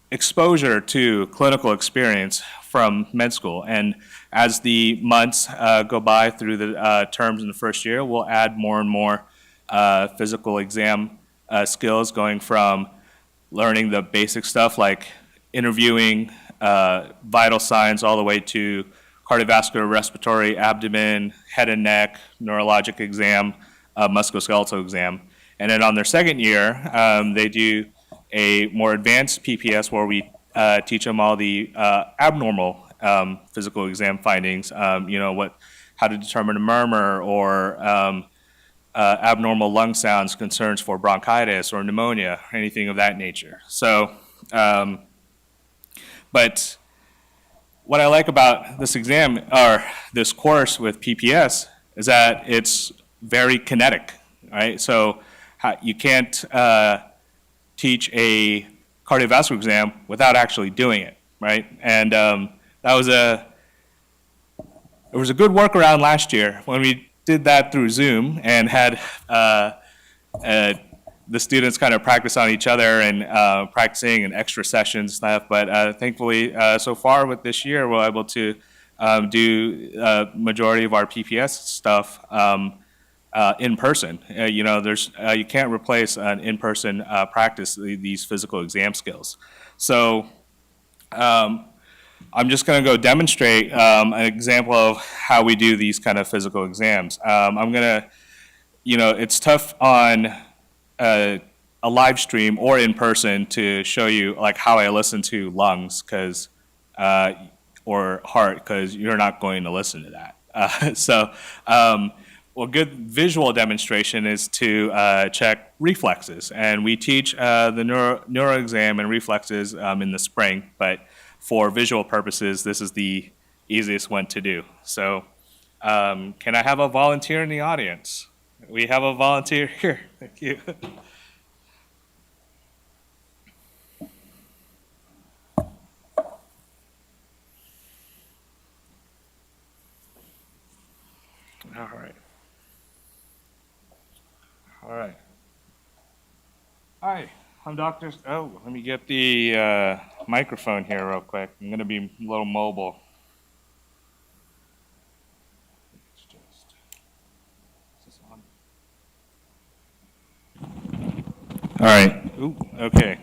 exposure to clinical experience from med school. And as the months go by through the terms in the first year, we'll add more and more physical exam skills, going from learning the basic stuff like interviewing vital signs all the way to cardiovascular, respiratory, abdomen, head and neck, neurologic exam, musculoskeletal exam. And then on their second year, they do a more advanced PPS where we teach them all the abnormal physical exam findings, how to determine a murmur or abnormal lung sounds, concerns for bronchitis or pneumonia, or anything of that nature. So, but what I like about this exam or this course with PPS is that it's very kinetic, right? So you can't teach a cardiovascular exam without actually doing it, right? And it was a good workaround last year when we did that through Zoom and had the students kind of practice on each other and practicing and extra sessions and stuff. But thankfully, so far with this year, we're able to do majority of our PPS stuff in person. You can't replace an in-person practice, these physical exam skills. So I'm just going to go demonstrate an example of how we do these kind of physical exams. It's tough on a live stream or in person to show you like how I listen to lungs or heart, because you're not going to listen to that. A good visual demonstration is to check reflexes, and we teach the neuro exam and reflexes in the spring, but for visual purposes, this is the easiest one to do. So can I have a volunteer in the audience? We have a volunteer here. Thank you. All right. All right. Hi, I'm Dr. Oh, let me get the microphone here real quick. I'm going to be a little mobile. Is this on? All right. Ooh, okay.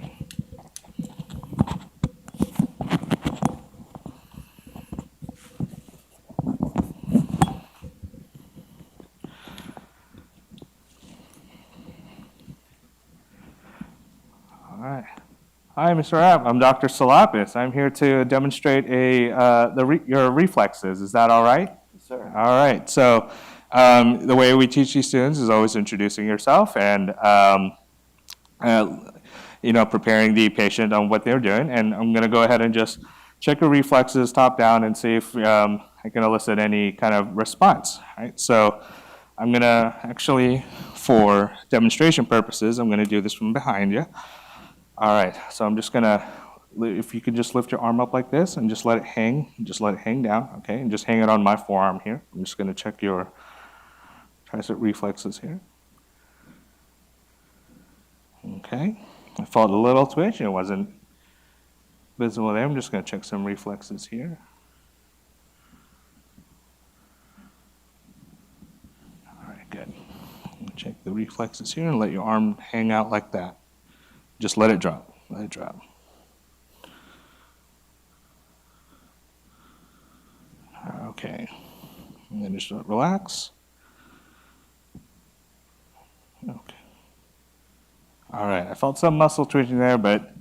All right. Hi, Mr. App. I'm Dr. Salapis. I'm here to demonstrate your reflexes. Is that all right? Yes, sir. All right. So the way we teach these students is always introducing yourself and preparing the patient on what they're doing. And I'm going to go ahead and just check your reflexes top down and see if I can elicit any kind of response. Right? So I'm going to actually, for demonstration purposes, I'm going to do this from behind you. All right, so I'm just gonna, if you could just lift your arm up like this and just let it hang, down, okay? And just hang it on my forearm here. I'm just gonna check your tricep reflexes here. Okay, I felt a little twitch, it wasn't visible there. I'm just gonna check some reflexes here. All right, good. Check the reflexes here and let your arm hang out like that. Just let it drop, let it drop. Okay, and then just relax. Okay. All right, I felt some muscle twitching there, but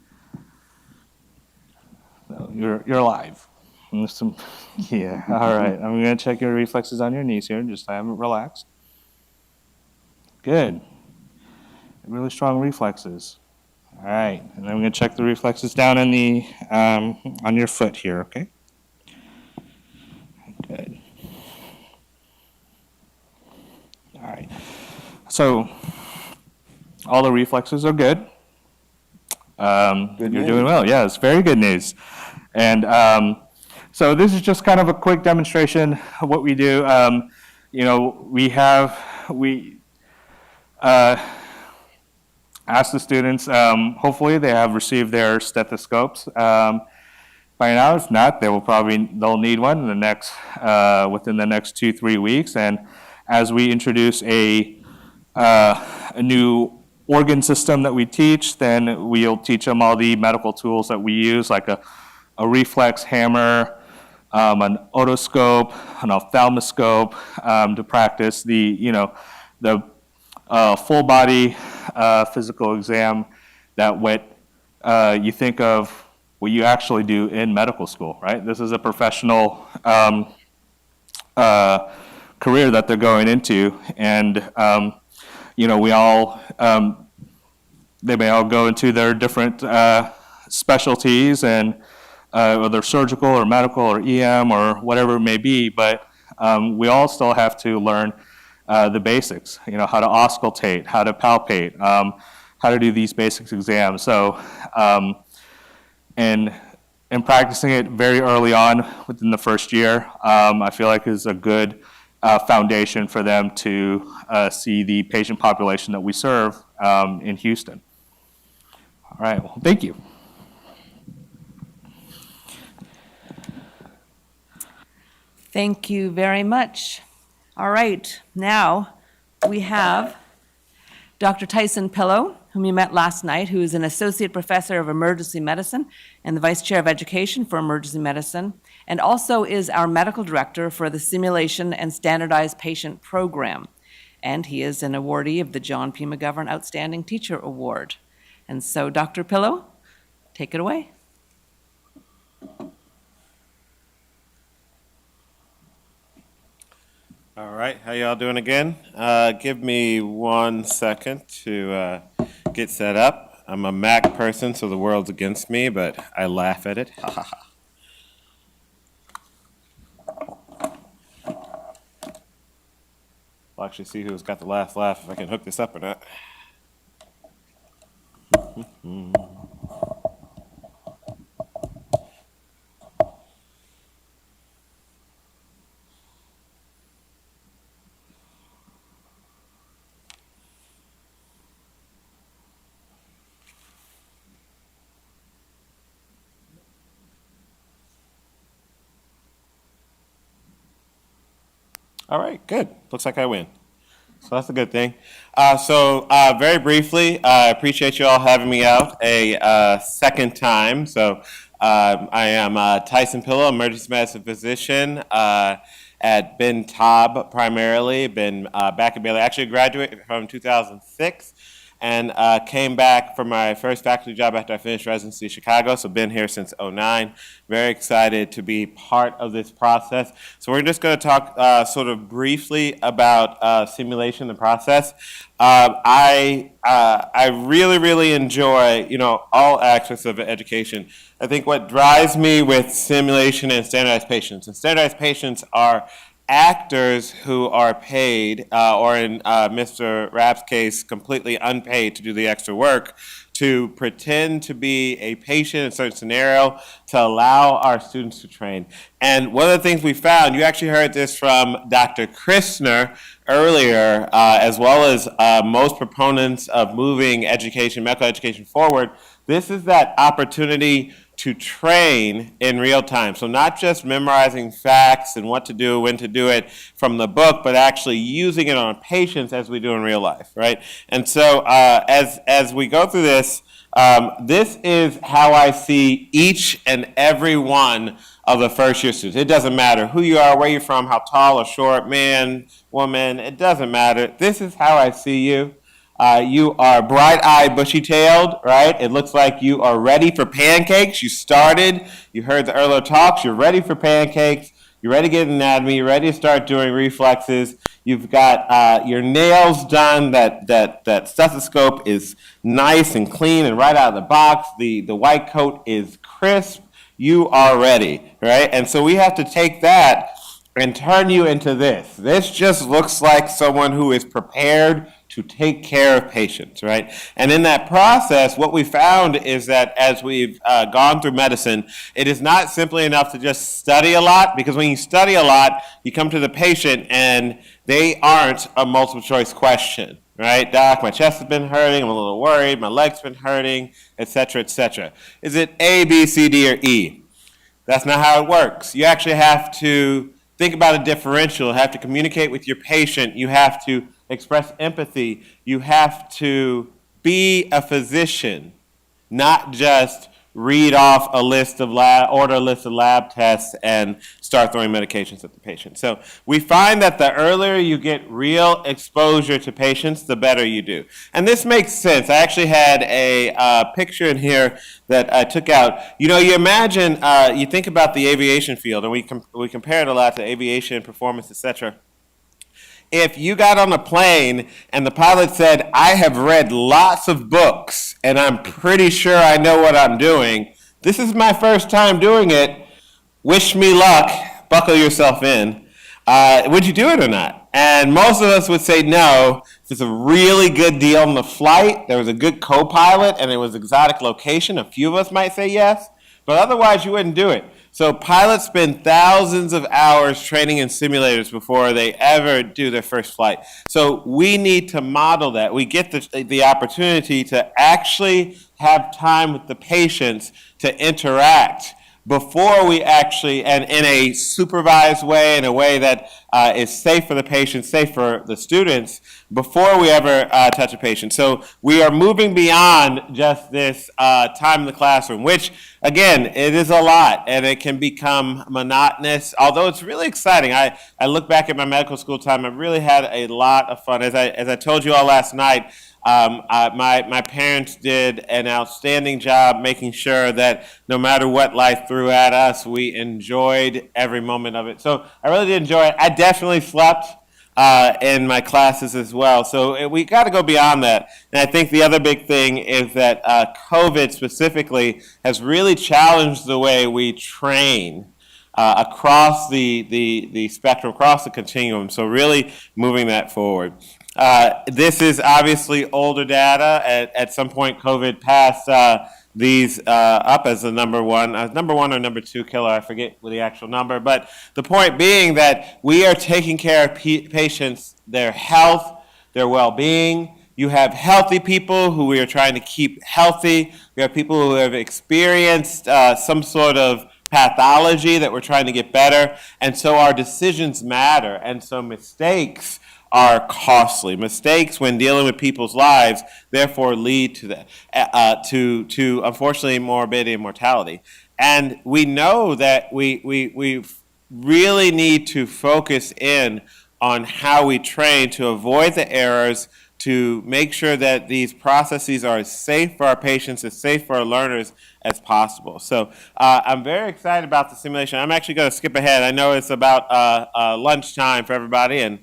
no, you're alive. Yeah, all right, I'm gonna check your reflexes on your knees here, just have them relaxed. Good, really strong reflexes. All right, and then I'm going to check the reflexes down in the on your foot here, okay? Good. All right, so all the reflexes are good. You're doing well. Yeah, it's very good news. And so this is just kind of a quick demonstration of what we do. We ask the students, hopefully they have received their stethoscopes by now. If not, they'll need one in the next within the next 2-3 weeks. And as we introduce a new organ system that we teach, then we'll teach them all the medical tools that we use, like a reflex hammer, an otoscope, an ophthalmoscope, to practice the full body physical exam that what you think of what you actually do in medical school, right? This is a professional career that they're going into, and they may all go into their different specialties, and whether surgical or medical or EM or whatever it may be, but we all still have to learn the basics, how to auscultate, how to palpate, how to do these basics exams. So, and practicing it very early on within the first year, I feel like is a good foundation for them to see the patient population that we serve in Houston. All right, well, thank you. Thank you very much. All right, now we have Dr. Tyson Pillow, whom you met last night, who is an associate professor of emergency medicine and the vice chair of education for emergency medicine, and also is our medical director for the Simulation and Standardized Patient Program. And he is an awardee of the John P. McGovern Outstanding Teacher Award. And so, Dr. Pillow, take it away. All right, how y'all doing again? Give me 1 second to get set up. I'm a Mac person, so the world's against me, but I laugh at it. Ha ha ha. We'll actually see who's got the last laugh, if I can hook this up or not. All right, good. Looks like I win. So that's a good thing. Very briefly, I appreciate you all having me out a second time. I am Tyson Pillow, emergency medicine physician at Ben Taub primarily. Been back at Baylor. Actually graduated from 2006 and came back for my first faculty job after I finished residency in Chicago. So been here since '09. Very excited to be part of this process. So we're just going to talk sort of briefly about simulation, the process. I really enjoy, all aspects of education. I think what drives me with simulation and standardized patients are actors who are paid, or in Mr. Rapp's case, completely unpaid to do the extra work, to pretend to be a patient in a certain scenario to allow our students to train. And one of the things we found, you actually heard this from Dr. Christner earlier, as well as most proponents of moving education, medical education forward, this is that opportunity to train in real time. So not just memorizing facts and what to do, when to do it from the book, but actually using it on patients as we do in real life, right? And so as we go through this, this is how I see each and every one of the first year students. It doesn't matter who you are, where you're from, how tall or short, man, woman, it doesn't matter. This is how I see you. You are bright-eyed, bushy-tailed, right? It looks like you are ready for pancakes. You started, you heard the earlier talks, you're ready for pancakes, you're ready to get anatomy, you're ready to start doing reflexes. You've got your nails done, that stethoscope is nice and clean and right out of the box. The white coat is crisp. You are ready, right? And so we have to take that and turn you into this. This just looks like someone who is prepared to take care of patients, right? And in that process, what we found is that as we've gone through medicine, it is not simply enough to just study a lot, because when you study a lot, you come to the patient and they aren't a multiple choice question, right? Doc, my chest has been hurting, I'm a little worried, my leg's been hurting, et cetera, et cetera. Is it A, B, C, D, or E? That's not how it works. You actually have to think about a differential, you have to communicate with your patient, you have to express empathy, you have to be a physician, not just read off a list of order a list of lab tests and start throwing medications at the patient. So we find that the earlier you get real exposure to patients, the better you do. And this makes sense. I actually had a picture in here that I took out. You imagine, you think about the aviation field, and we compare it a lot to aviation, performance, etc. If you got on a plane and the pilot said, I have read lots of books and I'm pretty sure I know what I'm doing, this is my first time doing it, wish me luck, buckle yourself in, would you do it or not? And most of us would say no. If it's a really good deal on the flight, there was a good co-pilot and it was exotic location, a few of us might say yes, but otherwise you wouldn't do it. So pilots spend thousands of hours training in simulators before they ever do their first flight. So we need to model that. We get the opportunity to actually have time with the patients to interact before we actually, and in a supervised way, in a way that is safe for the patient, safe for the students, before we ever touch a patient. So we are moving beyond just this time in the classroom, which, again, it is a lot, and it can become monotonous, although it's really exciting. I look back at my medical school time, I really had a lot of fun. As I told you all last night, my parents did an outstanding job making sure that no matter what life threw at us, we enjoyed every moment of it. So I really did enjoy it. I definitely slept in my classes as well. So we got to go beyond that. And I think the other big thing is that COVID specifically has really challenged the way we train across the spectrum, across the continuum. So really moving that forward. This is obviously older data. At some point, COVID passed these up as the number one or number two killer. I forget the actual number. But the point being that we are taking care of patients, their health, their well-being. You have healthy people who we are trying to keep healthy. We have people who have experienced some sort of pathology that we're trying to get better. And so our decisions matter. And so mistakes are costly. Mistakes when dealing with people's lives therefore lead to that, to unfortunately morbidity and mortality. And we know that we really need to focus in on how we train to avoid the errors, to make sure that these processes are as safe for our patients, as safe for our learners as possible. So I'm very excited about the simulation. I'm actually going to skip ahead. I know it's about lunchtime for everybody, and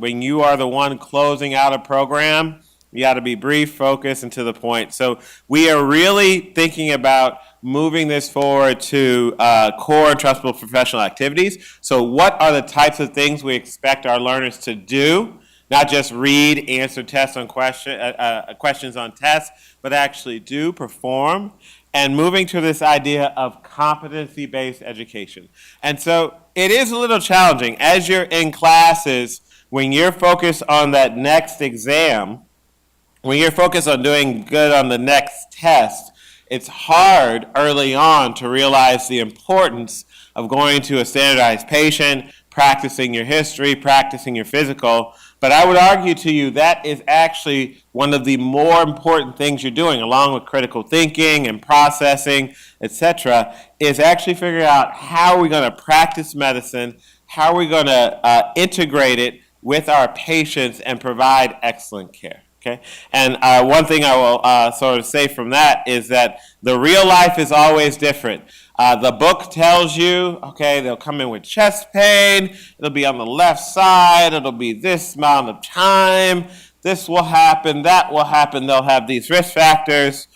when you are the one closing out a program, you got to be brief, focused, and to the point. So we are really thinking about moving this forward to core and trustable professional activities. So what are the types of things we expect our learners to do? Not just read, answer tests on questions on tests, but actually do, perform, and moving to this idea of competency-based education. And so it is a little challenging. As you're in classes, when you're focused on that next exam, when you're focused on doing good on the next test, it's hard early on to realize the importance of going to a standardized patient, practicing your history, practicing your physical. But I would argue to you that is actually one of the more important things you're doing, along with critical thinking and processing, etc., is actually figuring out how are we going to practice medicine, how are we going to integrate it with our patients and provide excellent care. Okay, and one thing I will sort of say from that is that the real life is always different. The book tells you, okay, they'll come in with chest pain, it'll be on the left side, it'll be this amount of time, this will happen, that will happen, they'll have these risk factors.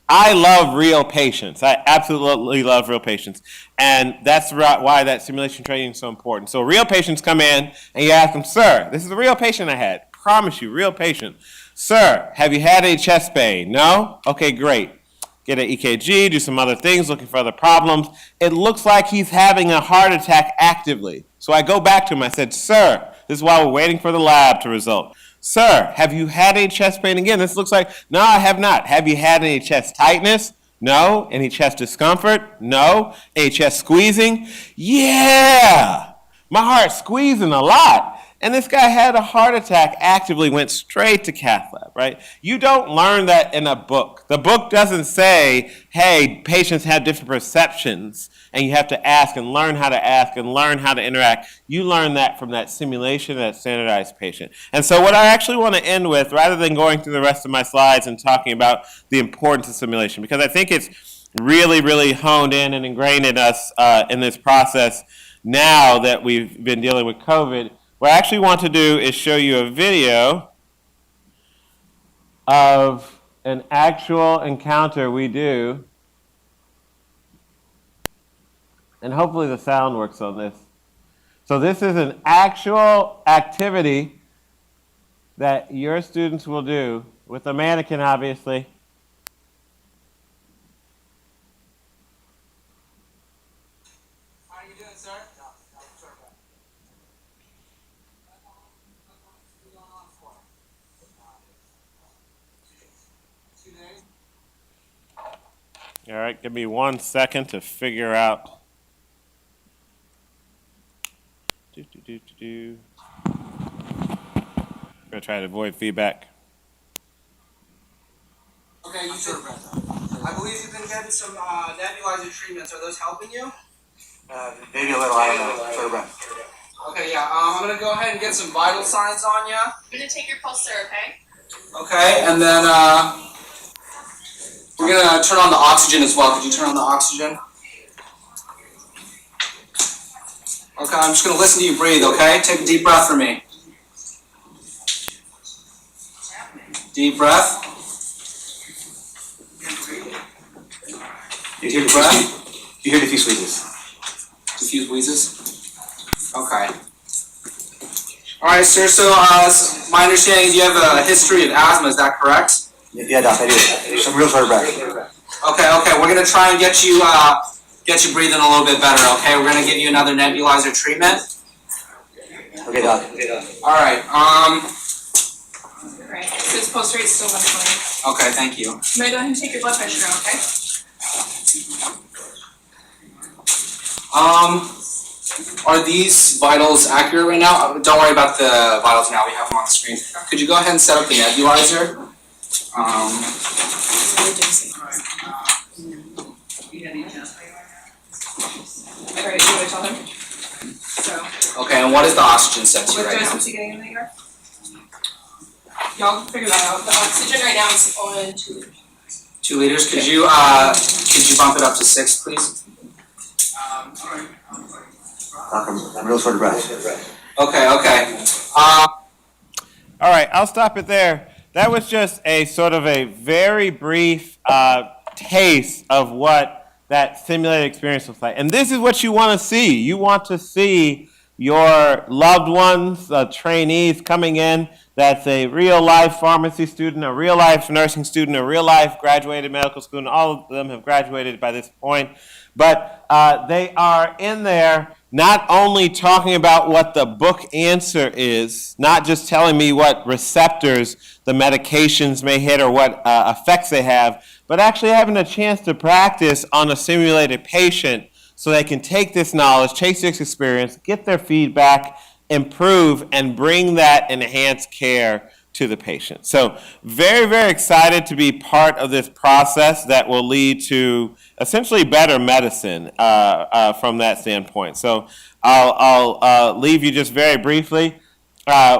I love real patients. I absolutely love real patients. And that's why that simulation training is so important. So real patients come in and you ask them, sir, this is a real patient I had. Promise you, real patient. Sir, have you had any chest pain? No? Okay, great. Get an EKG, do some other things, looking for other problems. It looks like he's having a heart attack actively. So I go back to him. I said, sir, this is while we're waiting for the lab to result. Sir, have you had any chest pain again? This looks like, no, I have not. Have you had any chest tightness? No. Any chest discomfort? No. Any chest squeezing? Yeah. My heart's squeezing a lot. And this guy had a heart attack, actively went straight to cath lab, right? You don't learn that in a book. The book doesn't say, hey, patients have different perceptions, and you have to ask and learn how to interact. You learn that from that simulation, that standardized patient. And so what I actually want to end with, rather than going through the rest of my slides and talking about the importance of simulation, because I think it's really, really honed in and ingrained in us in this process now that we've been dealing with COVID. What I actually want to do is show you a video of an actual encounter we do. And hopefully the sound works on this. So this is an actual activity that your students will do with a mannequin, obviously. How are you doing, sir? All right, give me 1 second to figure out. I'm gonna try to avoid feedback. Okay, I believe you've been getting some nebulizer treatments. Are those helping you? Maybe a little, I don't know, short of breath. Okay, yeah. I'm gonna go ahead and get some vital signs on you. I'm gonna take your pulse, sir, okay? Okay, and then we're gonna turn on the oxygen as well. Could you turn on the oxygen? Okay, I'm just gonna listen to you breathe. Okay, take a deep breath for me. Deep breath. You hear Deep breath. You hear diffuse wheezes. Diffuse wheezes. Okay. All right, sir. So, my understanding is you have a history of asthma. Is that correct? Yeah, Doc, I do. Some real short of breath. Okay. We're gonna try and get you breathing a little bit better. Okay. We're gonna give you another nebulizer treatment. Okay, Doc. All right. Right. So his pulse rate's still 120. Okay. Thank you. I'm gonna go ahead and take your blood pressure now, okay? Are these vitals accurate right now? Don't worry about the vitals now. We have them on the screen. Could you go ahead and set up the nebulizer? Alright, you wanna tell him? So, Okay. And what is the oxygen set to what right dose now? was he getting in the ER? Y'all figure that out. The oxygen right now is on 2 liters. 2 liters. Could you bump it up to 6, please? Doc, I'm real short of breath. Okay. All right, I'll stop it there. That was just a sort of a very brief taste of what that simulated experience looks like. And this is what you want to see. You want to see your loved ones, trainees coming in. That's a real-life pharmacy student, a real-life nursing student, a real-life graduated medical student. All of them have graduated by this point. But they are in there not only talking about what the book answer is, not just telling me what receptors the medications may hit or what effects they have, but actually having a chance to practice on a simulated patient so they can take this knowledge, take this experience, get their feedback, improve, and bring that enhanced care to the patient. So very, very excited to be part of this process that will lead to essentially better medicine from that standpoint. So I'll leave you just very briefly.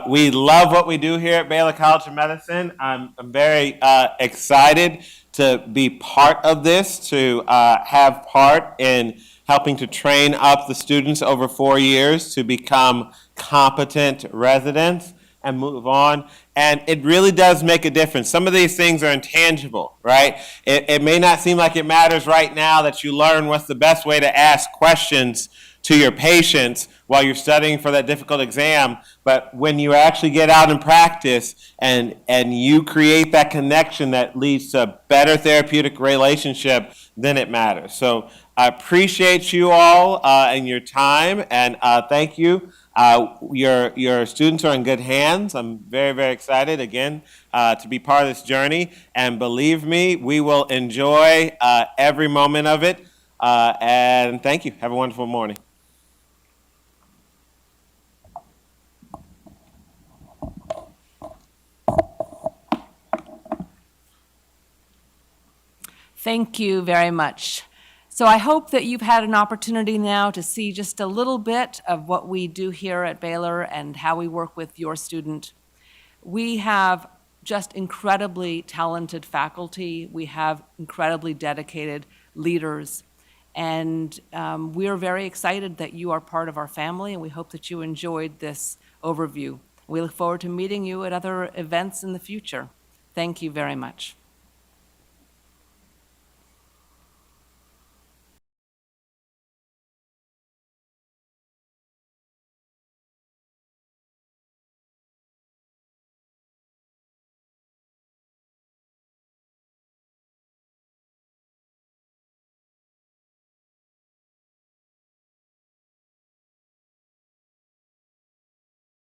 We love what we do here at Baylor College of Medicine. I'm very excited to be part of this, to have part in helping to train up the students over 4 years to become competent residents and move on. And it really does make a difference. Some of these things are intangible, right? It may not seem like it matters right now that you learn what's the best way to ask questions to your patients while you're studying for that difficult exam, but when you actually get out and practice and you create that connection that leads to a better therapeutic relationship, then it matters. So I appreciate you all and your time, and thank you. Your students are in good hands. I'm very, very excited, again, to be part of this journey. And believe me, we will enjoy every moment of it. And thank you. Have a wonderful morning. Thank you very much. So I hope that you've had an opportunity now to see just a little bit of what we do here at Baylor and how we work with your student. We have just incredibly talented faculty. We have incredibly dedicated leaders. And we're very excited that you are part of our family, and we hope that you enjoyed this overview. We look forward to meeting you at other events in the future. Thank you very much.